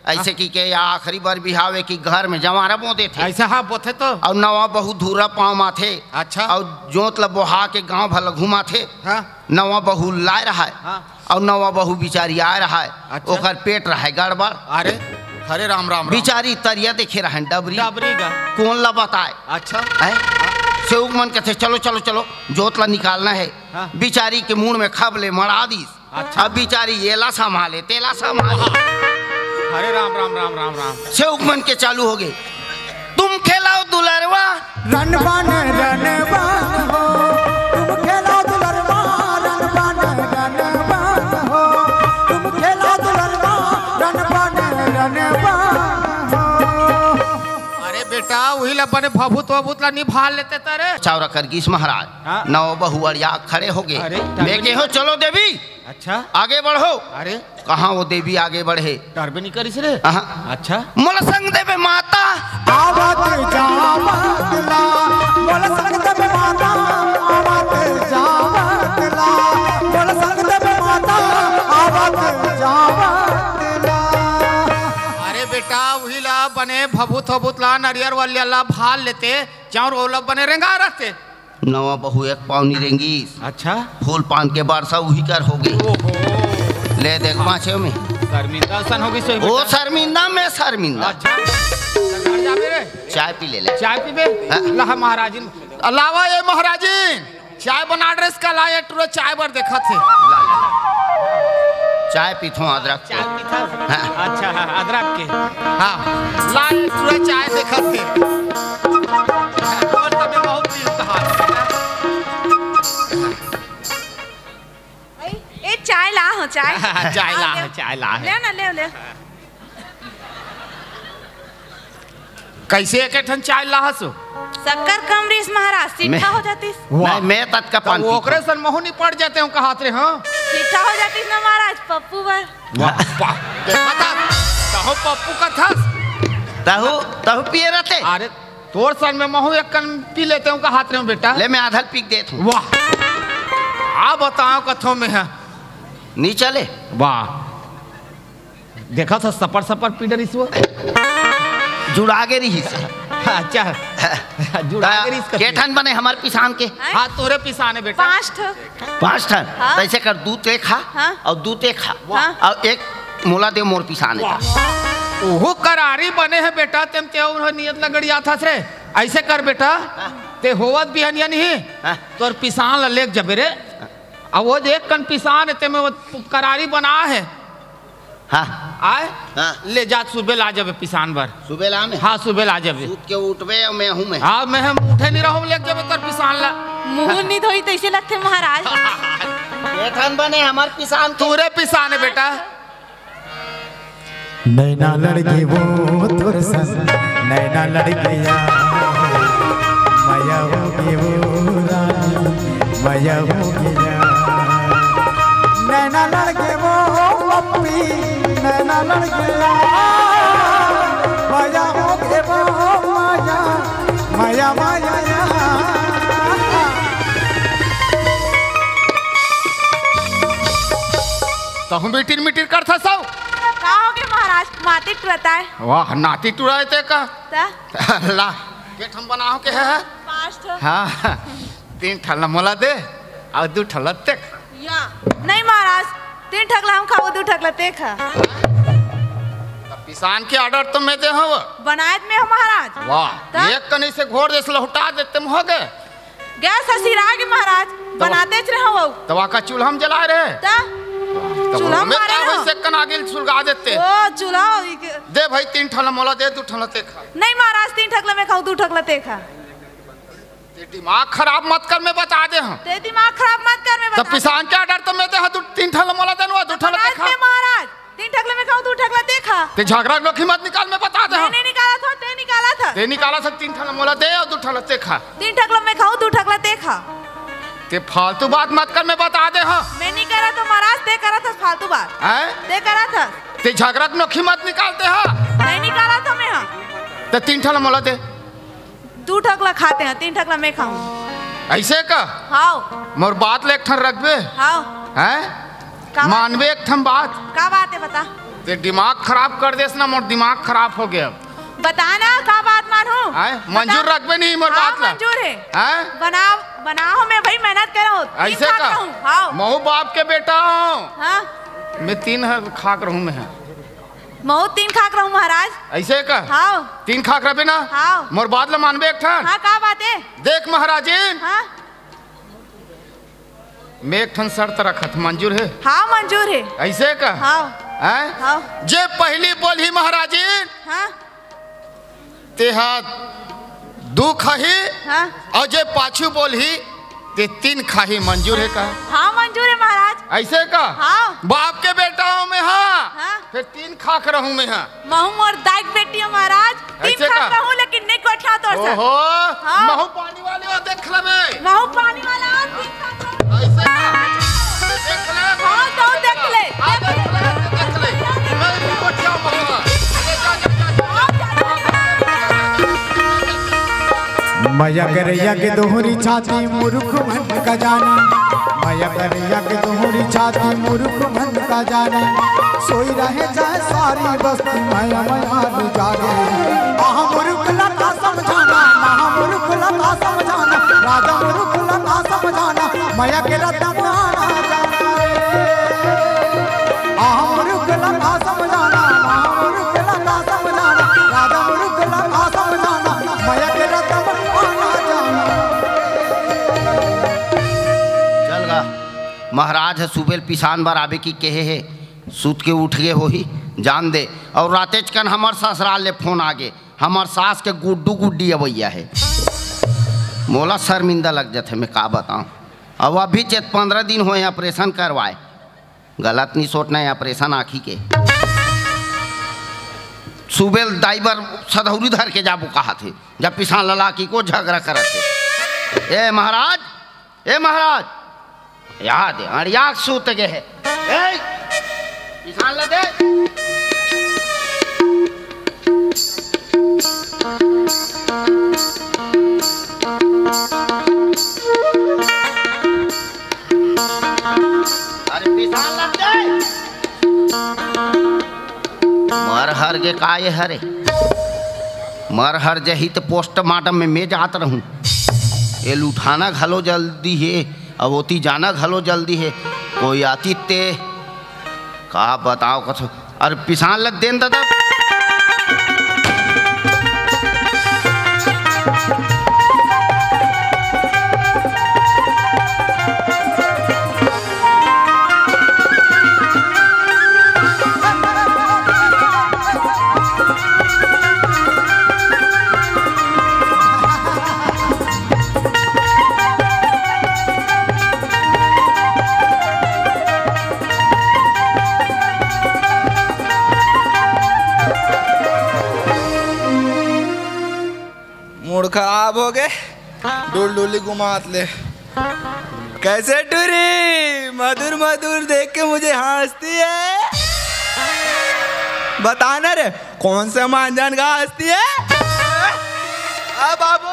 ऐसे की के या आखिरी बार बिहावे की घर में जवारा बोते थे ऐसा हाँ बोते तो और नवा बहु धूरा पाँव माथे अच्छा और जोत ल बोहा के गांव भल घुमा थे हाँ नवा बहु लाए रहा है हाँ और नवा बहु बिचारी आए रहा है अच्छा। ओकर पेट रहा है गड़बड़ अरे हरे राम राम बिचारी तरिया देखे रहे डबरी डबरी का कौन ला बताए अच्छा है सेवक मन कहते चलो चलो चलो जोत ला निकालना है हाँ। बिचारी के मुंह में खबले मरा दी अच्छा। अब बिचारी येला संभाले तेला संभाले हरे राम राम राम राम राम सेवक मन के चालू हो गए तुम खेलाओ दुलरवा रन बन हो तुम खेलो दुलरवा रन बन हो तुम खेलो दुलरवा रन बन हो अरे बेटा वही ला बने भभूत वभूत ला निभा लेते तरे चावरा कर गीस महाराज हाँ। नौ बहुअरिया खड़े हो गए अरे, मैं के हो चलो देवी अच्छा आगे बढ़ो अरे कहाँ वो देवी आगे बढ़े डरबे नहीं करिस रे अहाँ। अच्छा मोल संग देवे माता आवत जावत ला बोल संग तब माता आवत अरे बेटा वही ला बने भभूत हबूत ला नरियर वाले ला भाल लेते चार वो लोग बने रेंगा रहते नवा बहू एक पावनी रेंगी। अच्छा फूल पान के बारसा वही कर हो गई। ले देख पाँचे में शर्मिंदा सन होगी सोई ओ शर्मिंदा में शर्मिंदा। अच्छा जा मेरे चाय पी ले चाय पीबे ला महाराजिन अलावा ये महाराजिन चाय बना ड्रेस का लाए टूरो चाय बर देखा थे चाय पीथो अदरक चाय पीथा अच्छा अदरक के हाँ लाए टूरो चाय देखा थे और तब बहुत पी कहा ए चाय ला हो चाय चाय ला ले ना ले कैसे एक ठन चाय ला हसो शक्कर कम रही महाराज सीठा हो जाती मैं तत का पान वो ओकरे सन मोह नहीं पड़ जाते हूँ कहात रे हाँ सीठा हो जाती ना महाराज पप्पू बर देखा था कहो पप्पू का था तहु पिए रहते। अरे तोर सन में महू एक कन पी लेते हूँ कहात रे हूँ बेटा ले मैं आधा पीक देता हूँ। वाह आ बताओ कथों में है नहीं चले वाह देखा था सपर सपर पीडर इसको जुड़ा के रही से अच्छा जुड़ा के इसका केठन बने हमारे पिसान के हाँ तोरे पिसाने बेटा 5 ठन हाँ? तैसे कर दूध ते खा हाँ? और दूध ते खा हाँ? और एक मोला दे मोर पिसाने का। ओहो करारी बने है बेटा तेम ते उन्हें नियत लगड़िया था रे ऐसे कर बेटा ते होवत बिहनिया नहीं हाँ? तोर पिसान ला लेक जबे रे अब वो देख कन पिसान है ते में वो करारी बना है हाँ आए हाँ ले जा सुबह ला जबे पिसान भर सुबह ला में हाँ सुबह ला जबे दूध के उठवे और मैं हूँ मैं हाँ मैं हम उठे नहीं रहूँ लेक जबे तोर पिसान ला मुंह नहीं धोई तो इसे लगते महाराज केठन बने हमारे पिसान के तोरे पिसान है बेटा नैना लड़के वो तुर सन नैना लड़किया माया होगी वो रानी माया होगी नैना लड़के वो पप्पी नैना लड़किया माया होगी वो माया माया माया तो हम मीटिर मीटिर कर था सब का हो गए महाराज माटी टूटा है वाह नाती टुराए ते का ता ला केठ हम बनाओ के है 5 ठो हाँ 3 ठल्ला मोला दे और 2 ठल्ला ते या नहीं महाराज 3 ठगला हम खाओ 2 ठगला ते खा किसान के ऑर्डर तो मैं दे हव बनायत में हो महाराज वाह एक कनी से घोड़ जैसे लहुटा देते हो गए गैस हसीरा के महाराज बनाते रहे हो तवा का चूल्हा हम जला रहे ता चूल्हा में मारे का हो से कन आगे सुलगा देते ओ चूल्हा दे भाई 3 ठल्ला मोला दे 2 ठल्ला ते खा नहीं महाराज 3 ठगला में खाओ 2 ठगला ते खा ते दिमाग खराब मत कर मैं बता दे हम ते दिमाग खराब मत कर मैं तो किसान के ऑर्डर तो मैं दे 3 ठल्ला मोला देनवा 2 ठल्ला ते खा महाराज 3 ठगला में खाओ 2 ठगला ते खा ते झगड़ा लोखी मत निकाल मैं बता दे हम नहीं निकाला था ते निकाला था ते निकाला से 3 ठल्ला मोला दे और 2 ठल्ला ते खा 3 ठगला में खाओ 2 ठगला ते खा ते फालतू बात मत कर मैं बता दे हाँ मैं नहीं करा तो महाराज ते करा था फालतू बात हैं ते करा था ते झगड़ा नोखी मत निकालते हाँ नहीं निकाला था मैं हाँ ते 3 ठल्ला मोला दे 2 ठगला खाते हैं 3 ठगला मैं खाऊं ऐसे का हाओ मोर बात ले एक ठन रखबे हाओ हैं का मानवे एक ठन बात का बात है बता ते दिमाग खराब कर देस ना मोर दिमाग खराब हो गया बता ना का बात मानू हैं मंजूर रखबे नहीं मोर हाँ, बात ला मंजूर है हैं बनाओ मैं भाई मेहनत कर रहा हूँ ऐसे का हाओ महू बाप के बेटा हूँ हाँ मैं 3 खाक रहूँ मैं मैं 3 खाक रहूँ महाराज ऐसे का हाओ 3 खाक रहे ना हाओ मोर बात ला मानबे एक ठन हाँ का बात है देख महाराजीन हाँ मैं एक ठन शर्त रखत मंजूर है हाँ मंजूर है ऐसे का हाओ हैं हाओ जे पहली बोली महाराजीन हाँ तेहा 2 खाही हाँ और जे पाछू बोली ते 3 खाही मंजूर है का हाँ मंजूर है महाराज ऐसे का हाँ बाप के बेटा हूँ मैं हाँ हाँ फिर 3 खाक रहूँ मैं हाँ महू और दाई बेटी हूँ महाराज 3 ऐसे का? खाक रहूँ लेकिन नहीं कोठा तोड़ सक ओहो हाँ। महू पानी वाले हो देख ले बे महू पानी वाला और 3 खाक रहूँ ऐसे का देख ले हाँ तो देख ले आ देख ले मैं भी कोठिया महू ले जा मया करैया के दोहरी छाती मूर्ख मन का जाना मैया करिया के तुम्हारी छाती मुर्ख मन का जाने सोई रहे जाए सारी बस्ती मैया मैया जागे महामुर्ख लगा समझाना महामुर्ख लगा समझाना राजा मुर्ख लगा समझाना मैया के रत्न प्राणा जाना महामुर्ख लगा समझाना महामुर्ख लगा समझाना राजा मुर्ख लगा समझाना मैया के रत्न प्राणा जाना। चल गा महाराज है सुबेल पिसान बार आबे की कहे है सूत के उठ गए हो ही जान दे। और राते चकन हमार ससुराल ले फोन आगे हमार सास के गुड्डू गुड्डी अवैया है मोला शर्मिंदा लग जाते मैं का बताऊँ। अब अभी चेत 15 दिन हुए ऑपरेशन करवाए गलत नहीं सोचना है ऑपरेशन आँखी के। सुबेल ड्राइवर सधौरी धर के जाबू कहा थे जब पिसान लला की को झगड़ा करे थे। ए महाराज याद है अड़िया सूत गए है पिसान लदे अरे पिसान लदे मर हर के काये हरे मर हर जही तो पोस्टमार्टम में मैं जात रहूं ये लुठाना घलो जल्दी है अब ओती जाना घलो जल्दी है कोई आती ते का बताओ कछ। अरे पिसान लग देन दादा खराब हो गए डोल डोली घुमात ले कैसे टूरी मधुर मधुर देख के मुझे हंसती है बताना रे कौन सा मानजान का हंसती है बाबू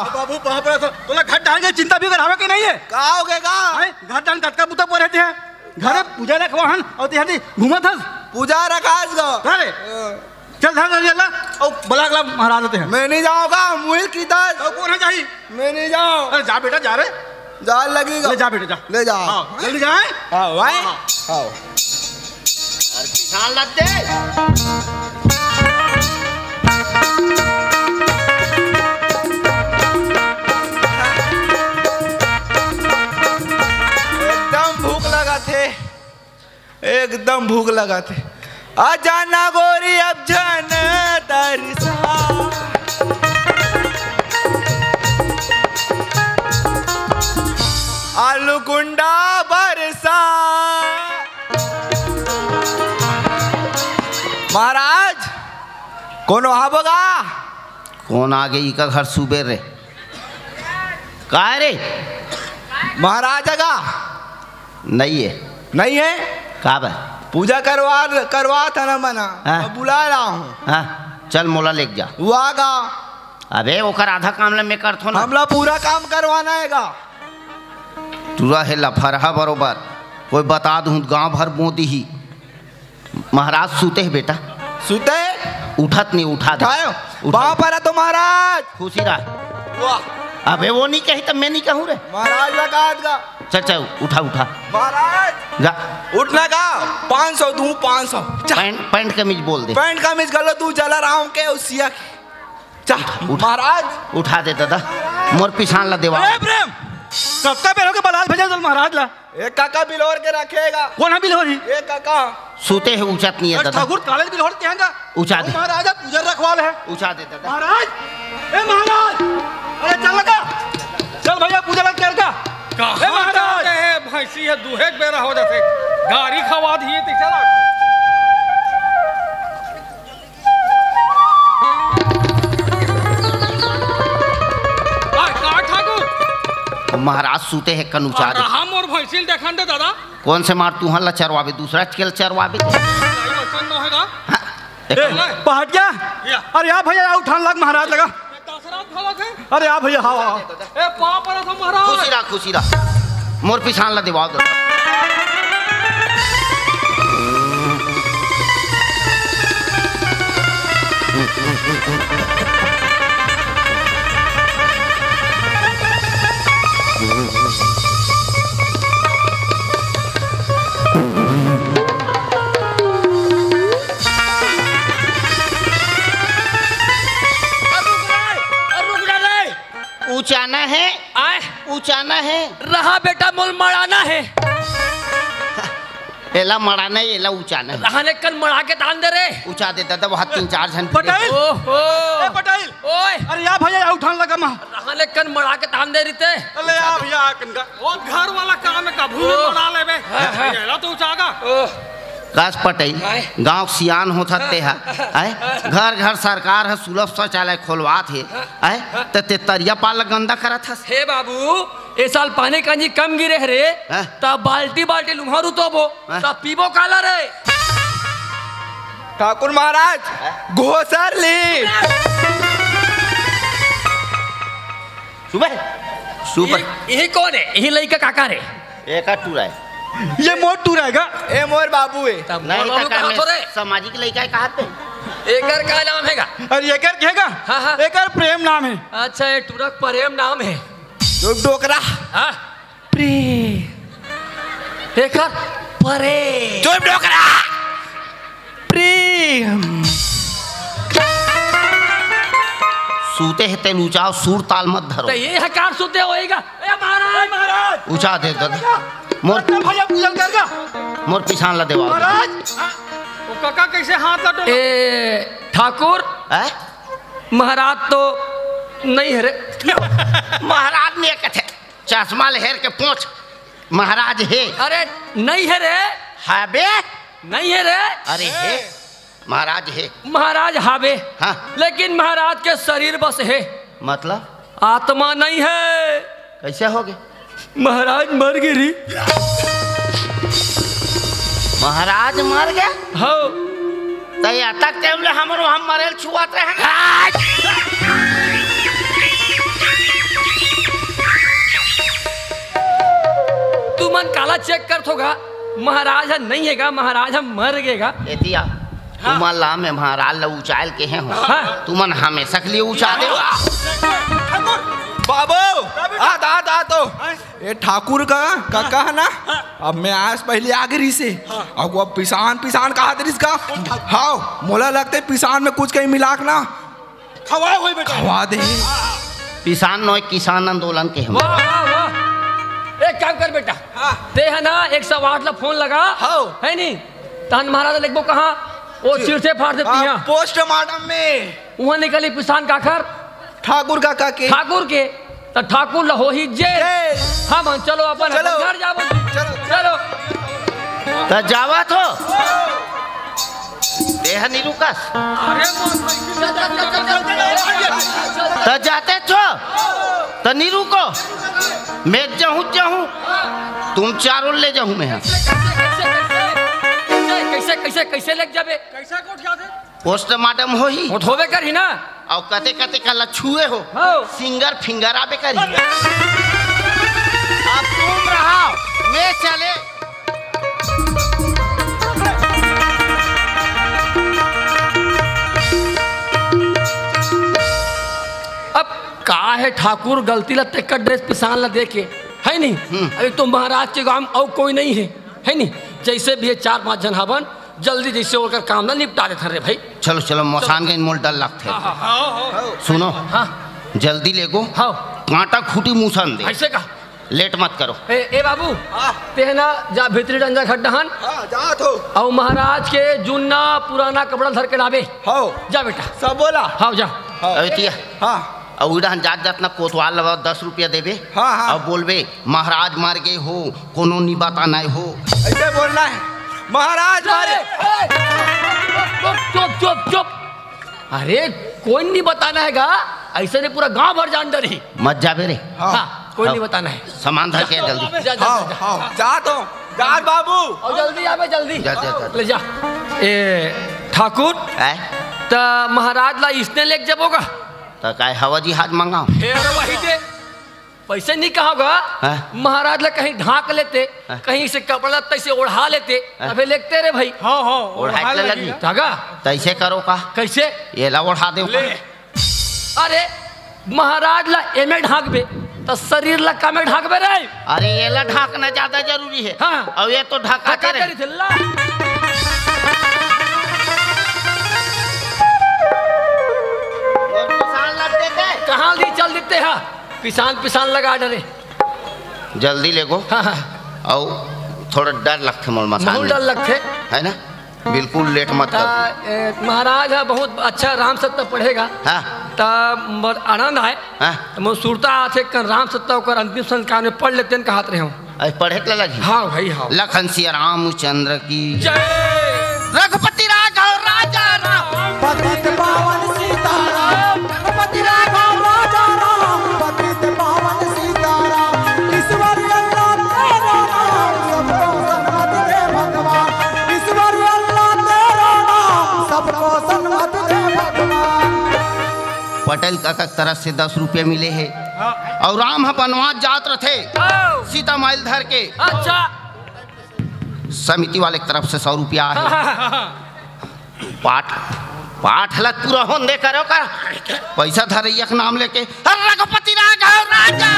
बाबू तोला घर डाल के चिंता भी करावे के नहीं है का हो गए का घर डाल कटका बुता पर रहते हैं घर पूजा रखवाहन और तिहादी घूमत हस पूजा रखास गो अरे चल धान अल्लाह और बलागला महाराज होते हैं। मैं नहीं जाऊंगा मुहिल की दाल तो कौन है चाहिए मैं नहीं जाऊं। अरे जा बेटा जा रे जा लगेगा ले जा बेटा जा ले जा जल्दी जाए हां भाई हां अरे पिसान लग दे एकदम भूख लगा थे अजाना गोरी अब जान दरसा आलू कुंडा बरसा महाराज कौन वहां बगा कौन आ गई का घर सुबेर रे का रे महाराजा का नहीं है का बा पूजा करवा था ना मना बुला रहा हूँ हाँ चल मोला लेके जा वागा अबे ओकर आधा काम ला मैं करथो ना हमला पूरा काम करवाना हैगा तुरा है लफरहा बरोबर कोई बता दूँ गांव भर मोदी ही महाराज सूते है बेटा सूते उठत नहीं उठा दे वहां पर है तो महाराज खुशी रहा वाह अबे वो नहीं कही तब मैं नहीं कहूँ रे महाराज लगा चल चल उठा महाराज जा उठना का 500 दूं 500 पैंट कमीज बोल दे पैंट कमीज गलो तू चला रहा हूँ के उसिया चल महाराज उठा दे दादा मोर पिछान ला देवा प्रेम सबका बेरो के बलाल भेजा चल महाराज ला एक काका बिलोर के रखेगा कौन है बिलोर एक काका सूते है उचत नहीं है दादा ठाकुर काले बिलोर कहेंगा उठा दे महाराजा पूजा रखवाल है उठा दे दादा महाराज ए महाराज अरे चल लगा चल भैया पूजा लग कर का कहां महाराज है भैंसी है दूहे बेरा हो जाते गाड़ी खवा दिए तो चला का ठाकुर महाराज सूते है कनुचा दे हम और भैंसी देखन दे दादा कौन से मार तू हल्ला चरवावे दूसरा चल चरवावे वचन न होगा पहट गया अरे यार भैया उठान लग महाराज लगा दशरथ भला के अरे यार भैया हाँ ए पाप पर महाराज खुशी रहा मोर पिछान ला दिवाओ दो। ऊंचाना है, ऊंचाना है, रहा बेटा मोल मड़ाना है। एला मड़ाना है, एला ऊंचाना है। रहा लेकिन मड़ा के तान दे रे। ऊंचा दे दादा, वहाँ 3-4 जन। पटेल, ओहो पटेल, ओए अरे या भैया या उठान लगा मा। रहा लेकिन मड़ा के तान दे रही। अरे या भैया कनका वो घर वाला काम है कभू में बना ले बे। एला तो उचागा। काश पटेल गांव सियान होत हते है, घर घर सरकार है सुलभ शौचालय खोलवात है, ते तरिया पाल गंदा करत हस। हे बाबू ए साल पानी कांजी कम गिरे रे, तब बाल्टी बाल्टी लुम्हारू तो बो, तब पीबो काला रे। ठाकुर महाराज घोसर ली। सुबह सुबह यही कौन है? यही लड़का काका रे। एक टूर है, ये मोर टूर आएगा। ए मोर बाबू है। नहीं सामाजिक लड़का है कहा पे। एकर का नाम हैगा? अरे एकर कहेगा? हाँ। एकर प्रेम नाम है। अच्छा ये टूरक प्रेम नाम है। डोकरा प्रेम एकर प्रेम। चुप डोकरा प्रेम। सूते है ते ऊंचाओ, सूर ताल मत धरो। तो ये है कार सूते होएगा। ए महाराज महाराज ऊंचा दे दादा, मोर भैया पूजन करगा। मोर पिछान ला देवा। महाराज वो काका कैसे हाथ लटो? ए ठाकुर महाराज तो नहीं है रे। महाराज ने कथे चश्मा लहर के पोंछ महाराज है। अरे नहीं है रे। है बे नहीं है रे। अरे है महाराज है। महाराज हावे हाँ। लेकिन महाराज के शरीर बस है, मतलब आत्मा नहीं है। कैसे हो गए? महाराज मर गए री। महाराज मर गया हो तय तक तेमले हमरो हम मरेल छुआते हैं। तू मन काला चेक कर थोगा। महाराज है नहीं हैगा, महाराज हम मर गएगा। एतिया तुमन ला में महाराज ला ऊंचाइल के हैं हो। तुमन हमेशा के लिए ऊंचा दे। बाबू आ तो ये ठाकुर का काका है ना। अब मैं आज पहले आगे रही से अब वो पिसान कहा था इसका। हाँ मोला लगते पिसान में कुछ कहीं मिलाक ना खवा हुई बेटा, खवा दे। पिसान नो किसान आंदोलन के हम। वाह वाह वाह। एक काम कर बेटा, ते है ना 108 ला फोन लगा है नहीं तहन महाराज लिखबो कहाँ वो चिर से फाड़ देती है। पोस्टमार्टम में वहाँ निकली पिसान काकर ठाकुर काका के। ठाकुर के तो ठाकुर ला हो ही जेल। हाँ मन चलो अपन घर जाओ। चलो तो जावा तो देह नहीं रुकस तो जाते तो नहीं रुको। मैं जाऊँ तुम चारों ले जाऊँ मैं। कैसे कैसे कैसे लग जाबे? कैसा कोट याद है? पोस्टमार्टम हो ही होवे कर ही ना। और कते कते का लछुए हो सिंगर फिंगर आबे करी। अब तुम रहो मैं चले। अब का है ठाकुर गलती ला तेक ड्रेस पिसान ला देके है नहीं। अभी तो महाराज के गांव और कोई नहीं है नहीं। जैसे भी 4-5 जन हवन जल्दी जैसे होकर काम ना निपटा देते रे भाई। चलो चलो मौसान के मोल डर लगते। सुनो जल्दी ले गो। कांटा खूटी मूसन दे। ऐसे का लेट मत करो। ए बाबू ते ना जा भीतरी डंजा खड्डाहन जा तो और महाराज के जुन्ना पुराना कपड़ा धर के लावे। जा बेटा सब बोला। हाँ जा। हाँ और उड़ान जात जात ना कोतवाल लगा 10 रुपया देवे। हाँ। और बोलबे महाराज मार गए हो कोनो नहीं बता नहीं हो ऐसे बोलना है। महाराज मारे। चुप चुप चुप। अरे कोई नहीं बताना हैगा, ऐसे नहीं पूरा गांव भर जान डरी। मत जाबे रे। हाँ कोई नहीं बताना है। सामान धर के जल्दी जा तो जा बाबू और जल्दी आवे जल्दी। जा ले जा। ए ठाकुर तो महाराज ला इसने लेके जाबोगा तो काय हवा जी हाथ मंगाओ। वही दे पैसे नहीं कहा होगा महाराज ला कहीं ढाक लेते, कहीं से कपड़ा तैसे ओढ़ा लेते, अबे लेते रे भाई। हाँ हाँ ओढ़ा लगी धागा तैसे करो का कैसे ये ला ओढ़ा दे। अरे महाराज ला एमे ढाकबे तो शरीर ला का में ढाकबे रे। अरे ये ला ढाकना ज्यादा जरूरी है। हाँ। और ये तो ढाका करे कहाँ ली चल देते हैं पिसान लगा डरे जल्दी ले गो। हाँ हाँ। और थोड़ा डर लगते मोल मसान बहुत डर लगते है ना, बिल्कुल लेट मत कर। महाराज है बहुत अच्छा राम सत्ता पढ़ेगा। हाँ। तब आनंद आए। हाँ। मैं सुरता आते कर राम सत्ता कर अंतिम संस्कार में पढ़ लेते हैं कहते रहे हूँ। पढ़े के लगी। हाँ भाई हाँ। लखन सिया रामचंद्र की जय। रघुपति राघव राजा राम पतित पावन सीताराम, रघुपति राघव राजा राम, पतित पावन सीताराम। ईश्वर अल्लाह तेरा नाम, सबको सन्मति दे भगवान। ईश्वर अल्लाह तेरा नाम, सबको सन्मति दे भगवान। पटेल काका तरफ से 10 रुपये मिले हैं। और राम बनवास जात थे सीता माइल धर के। अच्छा। समिति वाले की तरफ से 100 रुपया है। पाठ हलत पूरा होने दे करो का पैसा धरैया के नाम लेके रघुपति राघव राजा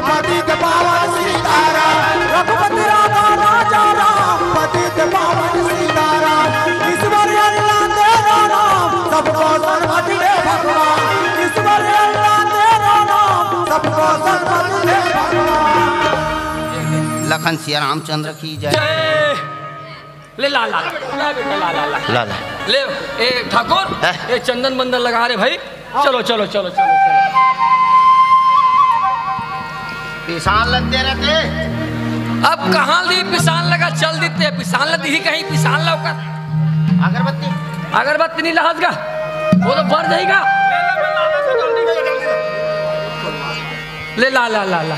पतित पावन सीताराम, रघुपति राघव राजा राम, पतित पावन सीताराम। ईश्वर अल्लाह तेरा नाम, सबको सन्मति दे भगवान। ईश्वर अल्लाह तेरा नाम, सबको सन्मति दे भगवान। लखन सिया रामचंद्र की जय। ले ला ला ला बेटा ला ला ला ला ले ए ठाकुर ये चंदन बंदन लगा रहे भाई। चलो चलो चलो चलो पिसान लगते रहते। अब कहाँ ली पिसान लगा चल देते पिसान लगी ही कहीं पिसान लौका। अगरबत्ती नहीं लहज का वो तो बढ़ जाएगा। ले ला ला ला ला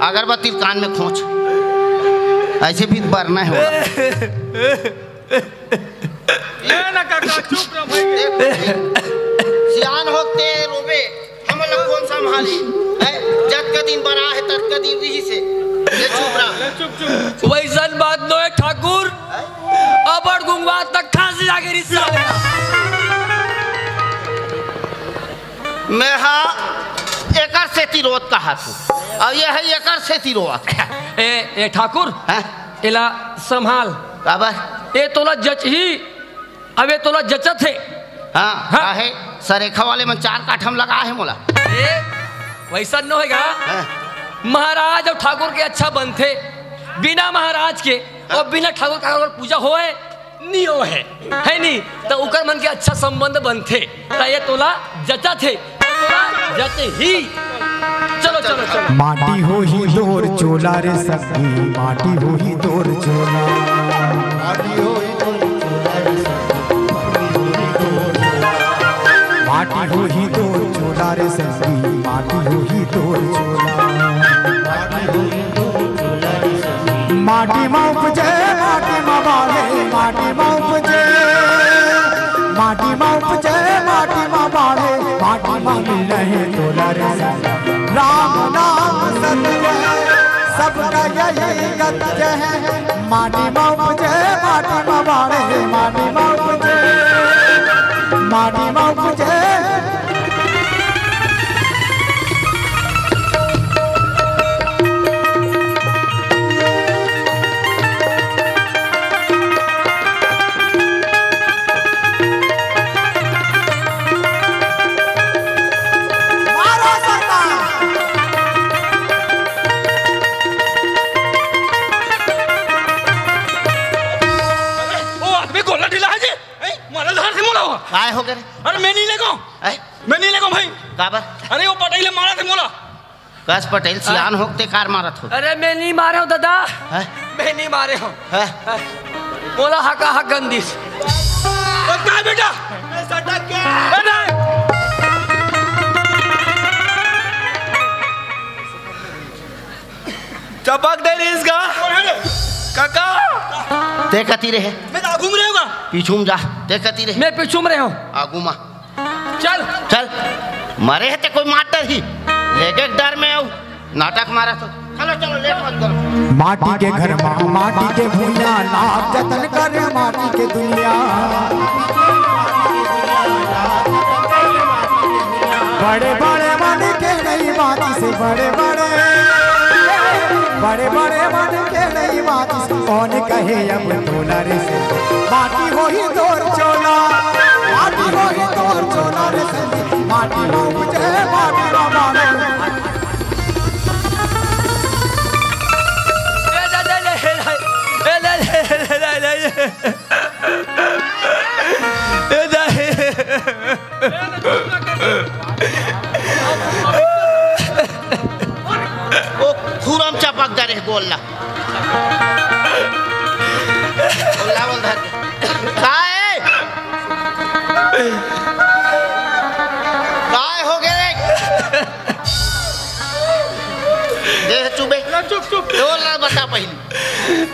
अगरबत्ती कान में खोच ऐसे भी भरना है। सियान होते रोबे हम लोग कौन संभाली जब का दिन बड़ा है तब का दिन वही से ले चुप रहा। वैसा बात नो है ठाकुर अबड़ गुंगवा तक खांसी जाके रिश्ता मैं हाँ एकर से तिरोत कहा तू और ये है एकर से तिरोत। ए ठाकुर इला संभाल काबर ए तोला जच ही अब ये तोला जचत है। हाँ हाँ है सरेखा वाले में 4 काठम लगा है मोला। वैसा न होएगा महाराज और ठाकुर के अच्छा बनते बिना महाराज के और बिना ठाकुर का अगर पूजा होए नहीं हो है नहीं तो उकर मन के अच्छा संबंध बनते तो ये तोला जचा थे जचे ही। चलो चलो चलो। माटी हो ही दौर चोला रे सखी, माटी हो ही दौर चोला। माटी हो ही दौर चोला रे सखी, माटी हो ही दौर चोला रे सखी, माटी हो ही दौर चोला। माटी माँ उपजे माटी माँ बाढ़े, माटी माँ उपजे माटी माँ उपजे माटी माँ बाढ़े, माटी माँ मिल रहे तोला रे राम नाम सत्य सबका यही गत्य है। माटी माँ उपजे माटी माँ बाढ़े, माटी माँ उपजे माटी माँ उपजे। काय हो गए? अरे मैं नहीं लेगा मैं नहीं लेगा भाई। काबर? अरे वो पटेल मारा थे मोला। कस पटेल सियान होते कार मारत हो। अरे मैं नहीं मारे हूँ दादा मैं नहीं मारे हूँ बोला हका हक गंदिस क्या बेटा चपक दे इसका काका ते कती रहे मैं घूम रहे होगा पीछू में जा देखती रहे। मैं पीछू में रहे हूँ आगू माँ चल चल मरे है ते कोई माटर ही लेके डर में आओ नाटक मारा तो चलो चलो लेट मत करो। माटी के घर माँ माटी के भूया लाभ जतन कर माटी के दुनिया बड़े बड़े मन के नहीं माटी से बड़े बड़े मन के नहीं माटी से कौन कहे अब डोलर से माटी हो ही तोर चोला माटी हो ही तोर चोला रे से माटी हो मुझे माटी ना मानो ओ खुरम चपक जा रहे गोल्ला गोल्ला बोल धर काय हो गए देख चुबे चुप डोला बता पहले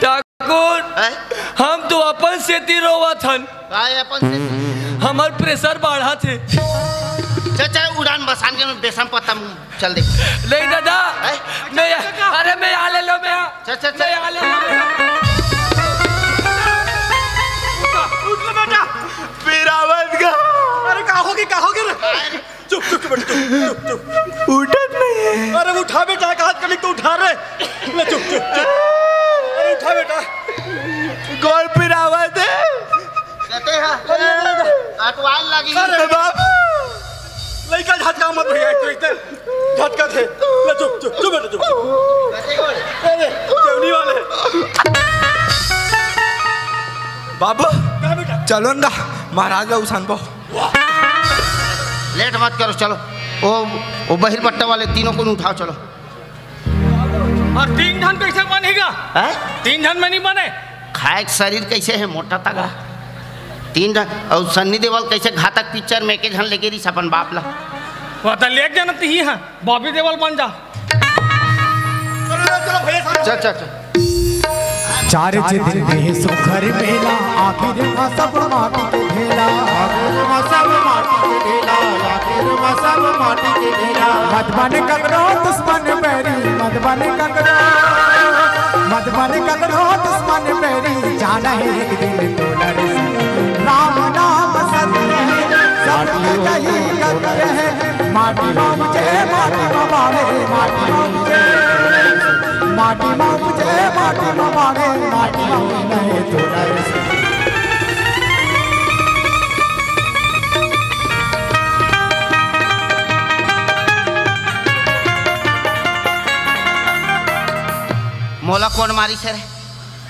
ठाकुर हम तो अपन सेती रोवत हन काय अपन से हमार प्रेशर बढ़ा थे चल उड़ान बसान के बेसम पत्ता चल दे नहीं दादा मैं अरे मैं यहाँ ले लो मैं चल यहाँ ले लो उठ ले बेटा पीरावत का अरे कहाँ होगी रे चुप उठत नहीं है अरे उठा बेटा का हाथ कभी तो उठा रे ले चुप अरे उठा बेटा गोल पीरावत है कहते हैं अटवाल लगी अरे बाप लड़का झटका मत भैया तो इधर झटका थे ले चुप बेटा चुप अरे जेवनी वाले बाबू चलो ना महाराज बाबू सान लेट मत करो चलो वो बहिर पट्टा वाले तीनों को उठाओ चलो। और 3 जन कैसे बनेगा 3 जन में नहीं बने खाए शरीर कैसे है मोटा तगड़ा 3 जन और सन्नी देवल कैसे घातक पिक्चर में के झन लेके रही अपन बाप ला वो तो लेक जाना ही है बॉबी देवल बन जा चलो भैया चल चार दिन में सुखर मेला आखिर में सब माटी के ढेला मत बन ककरो दुश्मन बैरी मत बन ककरो दुश्मन बैरी जाना है एक दिन डोलर राम नाम सत्य है सबके कहीं कदर है माटी में मुझे माटी में मारे माटी में मुझे माटी में मुझे माटी में मारे माटी में नहीं डोलर मोला कौन मारी से रे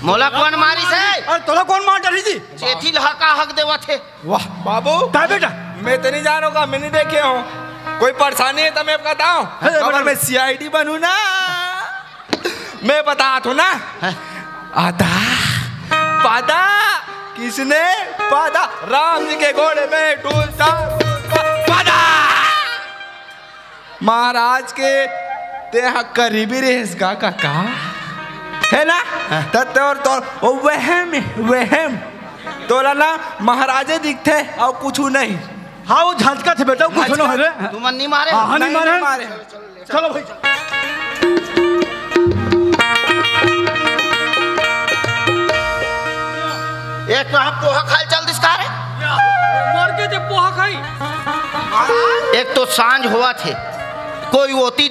मोला कौन मारी से अरे तोला कौन मार डाली थी चेथी लहका हक देवा थे वाह बाबू क्या बेटा मैं तो नहीं जानूंगा मैं नहीं देखे हूँ कोई परेशानी है तो मैं बताऊँ अगर मैं सीआईडी बनूँ ना मैं बता तो ना आता पता किसने पता राम जी के घोड़े में टूटा पता महाराज के तेहा करीबी रेस का काका है ना तोर ओ वहम तोला ना महाराजे दिखते और कुछ नहीं हाँ वो झटका थे बेटा कुछ ना रे तुम नहीं मारे हाँ नहीं मारे चलो भाई एक तो हम पोहा खाए चल दिसका रे मर के जब पोहा खाई एक तो सांझ हुआ थे कोई ओती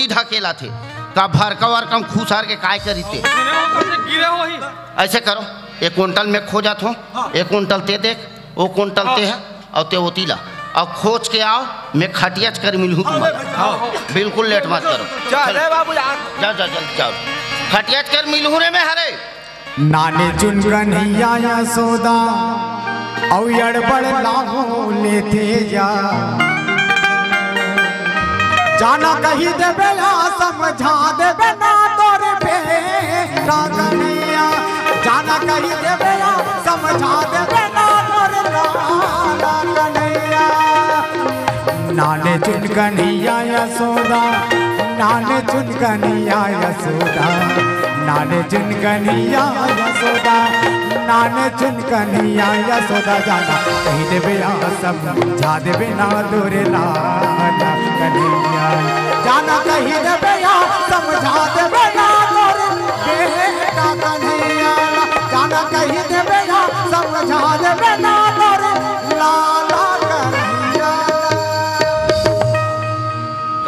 ढकेला थे का भरका वरकम खुशार के काय करी थे गिरे हो ही ऐसे करो 1 कुंटल में खो जात हो 1 कुंटल ते देख वो कुंटल ते है और ते ओती ला और खोज के आओ मैं खटियाच कर मिलूँ तुम्हारे बिल्कुल लेट मत करो चल बाबू जाओ जल्दी जाओ खटियाच कर मिलूँ रे मैं हरे नाने चुनगनिया यशोदा औ अड़बड़ लाभो लेते जा जाना कही देवे या समझा देवे ना तोरे पे रागनिया जाना कही देवे या समझा देवे ना तोरे रागनिया नाने चुनगनिया यशोदा नाने चुनगनिया यशोदा नाने चुन कन्हैया यशोदा, नाने चुन कन्हैया यशोदा जाना कहीं देवे समझा देवे ना दोरे लाना कन्हैया जाना कहीं देवे समझा देवे ना दोरे बेटा कन्हैया जाना कहीं देवे समझा देवे ना दोरे लाला कन्हैया।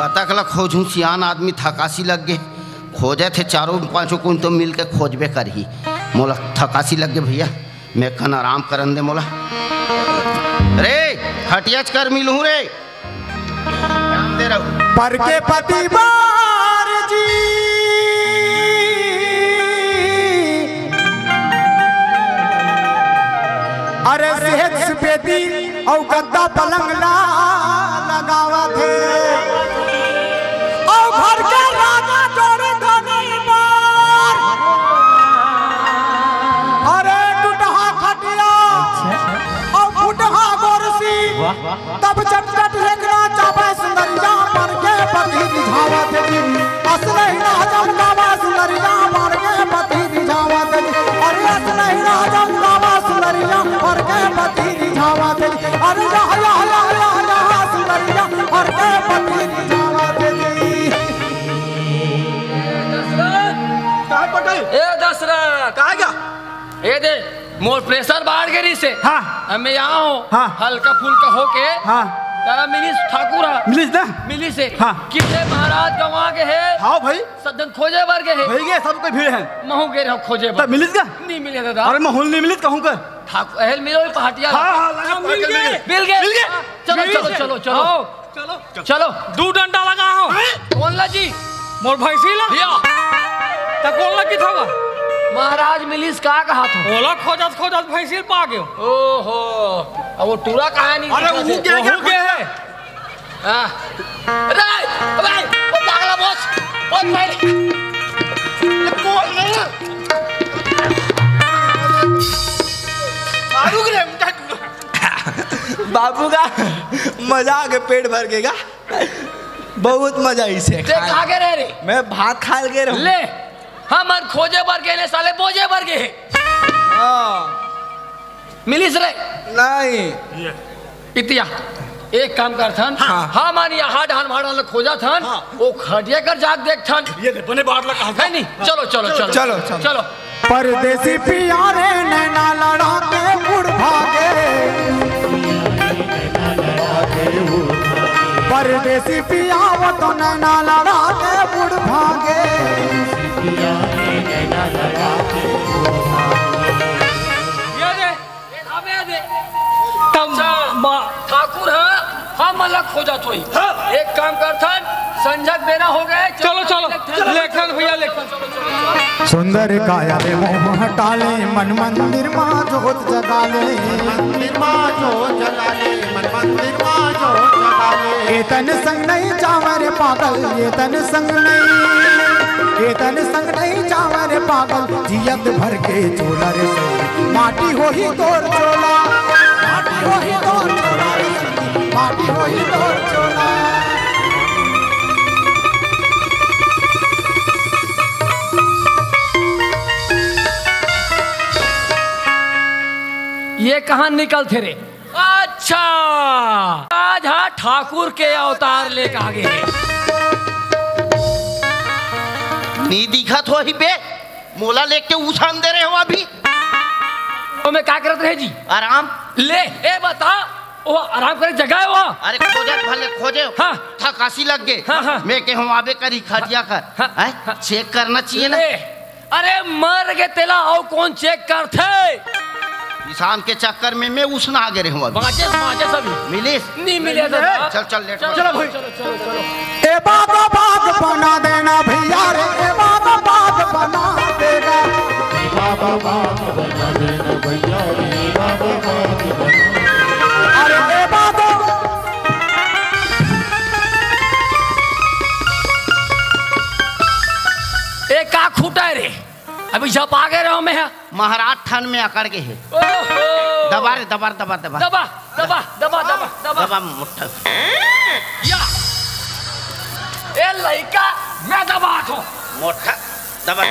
कतक ला खोजूं सियान आदमी थकासी लग गए खोजे थे चारों पांचों को तो मिल के खोजबे कर ही मोला थकासी लग गए भैया मैं कन आराम करन दे मोला रे हटियाच कर मिलूं रे ध्यान दे रहो पर के पति बार जी अरे सेहत सफेदी और गद्दा पलंग ला लगावा थे और घर के राजा जोड़ी धनी मार अरे टूटहा खटिया और फुटहा गोरसी तब चटचट लेकना चाबा सुंदरिया पर के पति दिखावत जी असलही राजम गावा सुंदरिया पर के पति दिखावत जी अरे असलही राजम गावा सुंदरिया पर के पति दिखावत जी अरे या सुंदरिया पर के पति दिखावत जी। कहाँ पटे? ए दशरथ कहाँ गया? ए दे मोर प्रेशर बाढ़ गई से हाँ मैं यहाँ हूँ हाँ हल्का फुल्का होके हाँ तारा मिलिस ठाकुर मिलिस ना मिलिस से हाँ कितने महाराज गंवा के है हाँ भाई सज्जन खोजे बर के है भाई सब कोई भीड़ है महू गए रहो खोजे बर मिलिस का नहीं मिले दादा अरे महूल नहीं मिलिस कहूँ कर ठाकुर अहल मिलो पहाटिया हाँ मिल गए चलो चलो चलो चलो चलो चलो दो डंडा लगा हो कौन ला जी मोर भैंसी ला तब कौन ला की था महाराज मिलिस का कहा था ओला खोजत खोजत भैंसी पा गयो ओहो अब वो टूरा कहा नहीं अरे वो क्या है अरे भाई वो पागला बॉस बहुत भाई कौन है रुक रे बाबू का मजा आ गया पेट भर गएगा बहुत मजा इसे खा के रह रे मैं भात खा के रहूं ले हम खोजे बर गए साले बोझे बर गए मिलिस रे नहीं इतिया एक काम कर थन हाँ मानी यहाँ ढाल मार खोजा थन वो खटिया कर जाग देख थन ये बने बाहर लगा है नहीं चलो चलो चलो चलो चलो परदेसी प्यारे नैना लड़ाते बुढ़ भागे परदेसी पियाव तो नैना लड़ाते बुढ़ भागे ठाकुर है हम अलग खोजा थोड़ी एक काम कर थन संजक देना हो गए चलो चलो लेखन भैया लेखन सुंदर काया रे मोह हटाले मन मंदिर मां जोत जगाले मंदिर मां जोत जगाले मन मंदिर मां जोत जगाले एतन संग नहीं चावर पागल एतन संग नहीं चावर पागल जियत भर के चोला रे माटी हो ही तोर चोला माटी हो ही तोर चोला रे माटी हो ही तोर चोला। ये कहाँ निकल थे रे अच्छा आज हाँ ठाकुर के अवतार लेकर आ गए नहीं दिखा तो ही बे मोला लेके उछान दे रहे हो अभी तो मैं क्या करते रहे जी आराम ले ए बता वो आराम करे जगह है वहाँ अरे खोजे भले खोजे हाँ थकासी लग गए हाँ मैं के हूँ आबे करी खटिया कर हाँ चेक करना चाहिए ना अरे मर गए तेला और कौन चेक करते किसान के चक्कर में मैं उसना आ गए हूँ बाजे सभी मिले नहीं मिले चल चल लेट चलो भाई चलो ए बाबा बाग बना देना भैया रे ए बाबा बाग बना देना बाबा बाग बना देना भैया रे बाबा बाग बना अरे ए बाबा एक का खूटा रे अभी जब आ गए रहो मैं महाराज थान में अकड़ के है दबा रे दबा दबा दबा दबा दबा दबा दबा दबा दबा मुट्ठा या ए लड़का मैं दबा तो मोटा दबा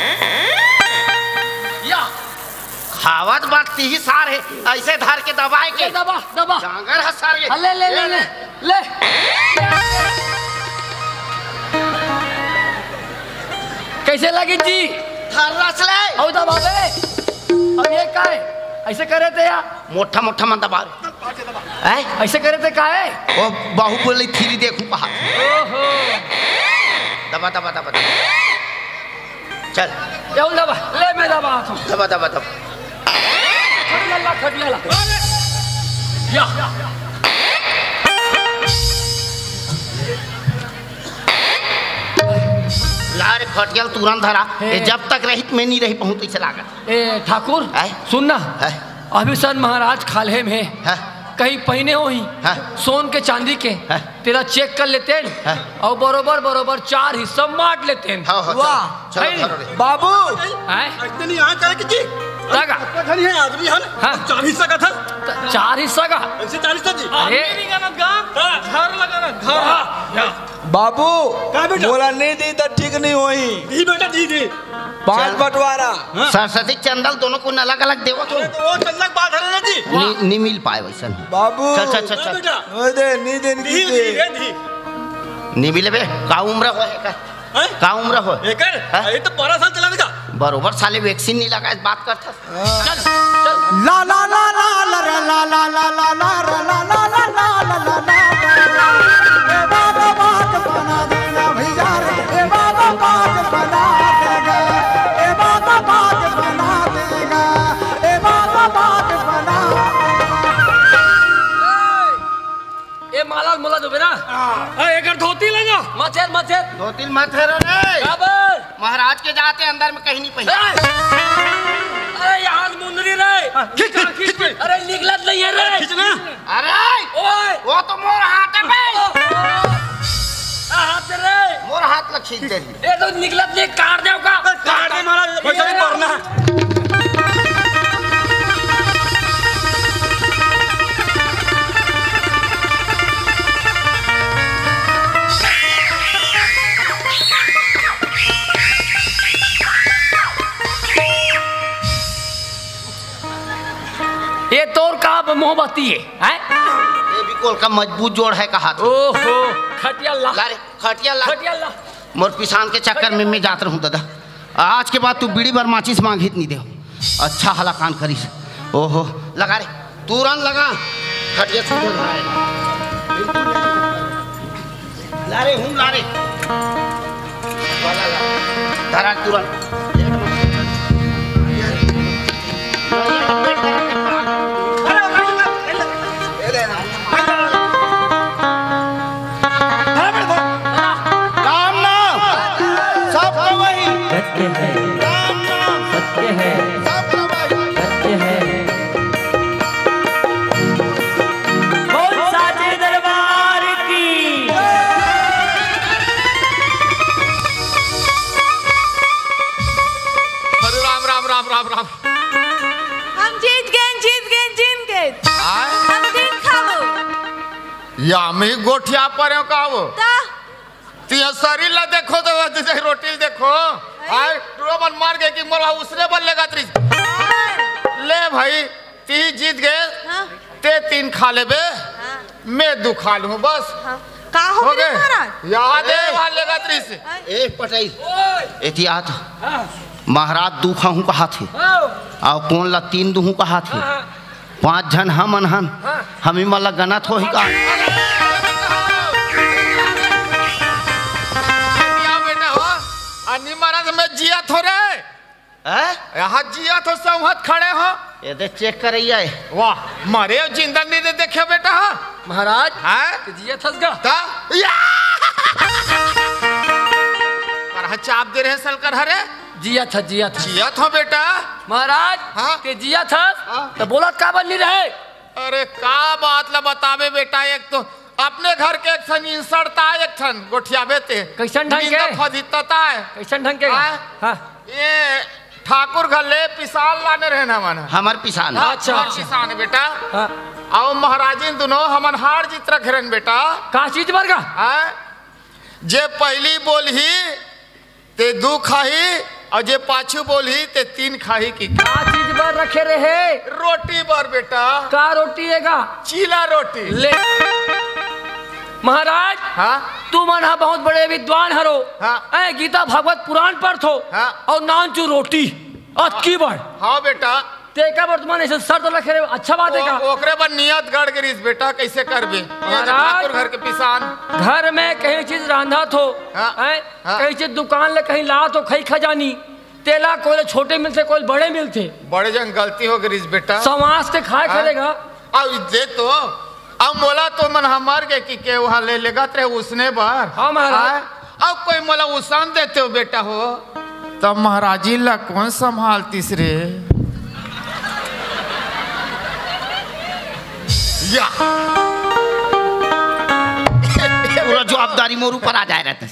या खावत बाती ही सार है ऐसे धार के दबाए के दबा दबा डांगर हसार के ले ले ले ले ले कैसे लगी जी थर्रस ले औ दबा ले अब ये का है ऐसे करे थे या मोटा मोटा मन दबा है ऐसे करे थे का है ओ बाहुबली 3 देखूं कहा ओहो दबा दबा दबा चल ये दबा ले मैं दबा दबा दबा दबा खटिया ला या लारे खटिया तुरंत धरा ये जब तक रहित में नहीं रही पहुंच इसे लागत ए ठाकुर सुनना अभी सन महाराज खाले में कहीं पहने हो ही सोन के चांदी के तेरा चेक कर लेते हैं और बरोबर बरोबर 4 हिस्सा बांट लेते हैं वाह बाबू इतने नहीं यहाँ करे कि जी लगा घर है आदमी है 4 हिस्सा का था 4 हिस्सा का ऐसे 4 हिस्सा जी अरे घर लगाना घर बाबू बोला नहीं दी तो ठीक नहीं होई दी बेटा दी 5 बंटवारा सरस्वती चंदल दोनों को अलग अलग देवो तो वो चंदक बात है ना जी नहीं मिल पाए वैसा बाबू चल चल चल चल दे नहीं दे नहीं मिले बे का उम्र हो का उम्र हो एकर ये तो 12 साल चला देगा बरोबर साले वैक्सीन नहीं लगा बात करता चल चल ला ला ला ला ला ला ला ला ला ला ला ला ला ला ला ला ए बाबा बात बना देगा भैया ए बाबा बात बना देगा ए बाबा बात बना देगा ए बाबा बात बना ए माला मोला दो बेरा एकर धोती लगा मचेर मचेर धोती मथे रो रे खबर महाराज के जाते अंदर में कहीं नहीं पहले अरे यहाँ मुंदरी रे खींच अरे निकलत नहीं है रे खींचना अरे ओए वो तो मोर हाथ है बे हाथ रे मोर हाथ लग खींच दे ये तो निकलत नहीं काट देव का काट दे महाराज पैसा नहीं भरना ये तोर का मोहब्बती है ये भी कोल का मजबूत जोड़ है कहा ओहो खटिया ला ला रे खटिया ला ला मोर पिसान के चक्कर में मैं जात रहूं दादा आज के बाद तू बीड़ी भर माचिस मांगित नहीं दे अच्छा हला कान करीस ओहो लगा रे तुरंत लगा खटिया छूट ला रे हूं ला रे वाला ला धरा तुरंत हम जीत गए हम दिन खाओ या मैं गोठिया पर का वो तिया शरीर ला देखो तो जैसे रोटी देखो आय टूरो मन मार गए कि मोर उसने बल लेगा त्रिस ले भाई ती जीत गए ते 3 खा ले बे मैं 2 खा लूं बस का हो गए महाराज याद है वाल लेगा त्रिस ए पटाई एहतियात महाराज 2 खाऊं कहा थे और कौन ला 3 दूं कहा थे 5 जन हम अनहन हम ही मला गनत हो ही का अन्नी महाराज में जिया थोड़े यहाँ जिया तो संहत खड़े हो ये दे चेक करैया वाह मारे जिंदा नहीं दे देखे बेटा महाराज हैं जिया थस गा ता पर चाप दे रहे सलकर हरे जिया था जिया था बेटा महाराज के जिया था तो बोला का बन नहीं रहे अरे का बात ला बतावे बेटा एक तो अपने घर के एक सन इंसरता एक ठन गोठिया बेते कैसन ढंग के फदितता है कैसन ढंग के हां ये ठाकुर घर ले पिसान लाने रहना मन हमार पिसान अच्छा पिसान बेटा आओ महाराजिन दोनों हमन हार जीत रखरन बेटा का चीज मरगा जे पहली बोलही ते 2 खाही और जे पाछू बोली ते 3 खाही की का चीज बर रखे रहे? रोटी बर बेटा। का रोटी हैगा? चीला रोटी। ले महाराज, हाँ तू मना बहुत बड़े विद्वान हरो। हाँ गीता भागवत पुराण पर थो। हाँ और नानचू रोटी अटकी बार। हाँ बेटा तेका वर्तमान ऐसे शर्त रखे रहे, अच्छा बात है का? ओकरे पर नियत गड़ गिरिस बेटा, कैसे करबे? ठाकुर घर के पिसान घर में कहीं चीज रांधा थो, कहीं चीज दुकान ले कहीं ला तो खई खजानी तेला कोई छोटे मिलते कोई बड़े मिलते। बड़े जन गलती हो गिरिस बेटा, समाज से खाए करेगा। अब दे तो अब मोला तो मन हमार के वहाँ ले लेगा तेरे उसने बार। हाँ महाराज। अब कोई मोला उसान देते हो बेटा हो तब महाराजी ला कौन संभालतीस रे? या पूरा जवाबदारी मोर ऊपर आ जाए रहती।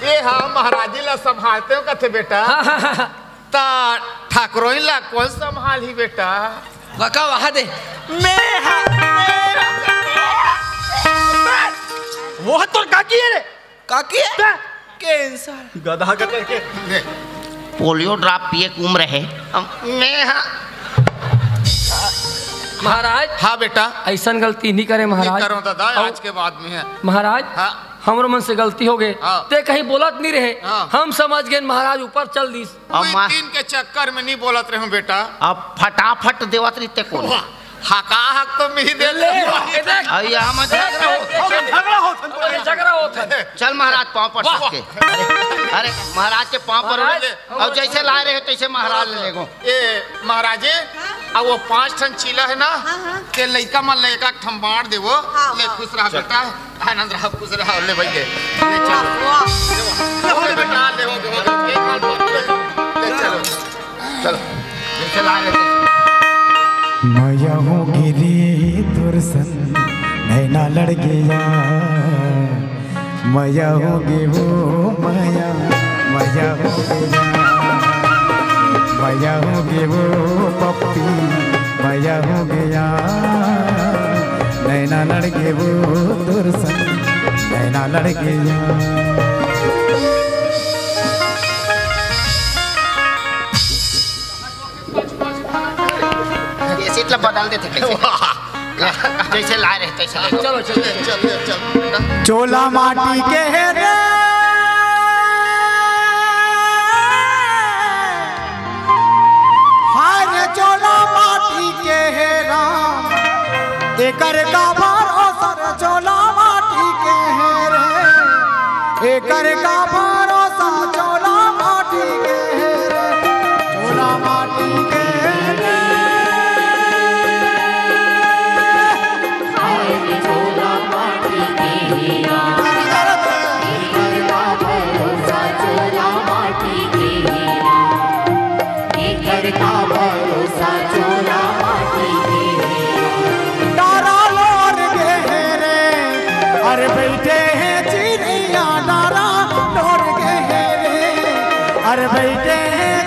ये हाँ महाराजी ला संभालते हो कथे बेटा। ता ठाकुरों ला कौन संभाल ही बेटा? काका वहाँ दे। वो तो काकी है रे। काकी है? कैंसर गधा करके पोलियो ड्रॉप पिए की उम्र है। महाराज। हाँ बेटा, ऐसा गलती नहीं करे महाराज। नहीं करो दादा, आज के बाद में है महाराज। हाँ हमरो मन से गलती हो गए। हाँ। ते कहीं बोलत नहीं रहे। हाँ। हम समझ गए महाराज ऊपर चल दी। दिन के चक्कर में नहीं बोलत रहे बेटा। अब फटाफट देवत रीते को हका हक तो मिही दे ले। झगड़ा होता। चल महाराज पाँव पर सबके। अरे महाराज के पाँव पर और जैसे ला रहे हो तैसे महाराज ले लेगो। ये महाराजे अब वो 5 ठन चीला है ना के लइका मन लइका ठम्बाड़ देवो। ले खुश रहा बेटा, आनंद रहा, खुश रहा। ले भाई ले चलो बेटा, ले हो ले चलो चलो जैसे ला रहे। माया हो गिरी दुर्सन नैना लड़ गया, माया हो गे वो माया, माया हो गया, माया हो गे वो पप्पी, माया हो गया, नैना लड़ गे वो दुर्सन नैना लड़ गया। बदल देते जैसे ला रहे तैसे। चलो चलो चलो। चोला माटी के रे हाय चोला माटी के राम एकर का भरोसा चोला माटी के रे एकर का भरोसा चोला माटी के रे चोला माटी के अरे बैठे हैं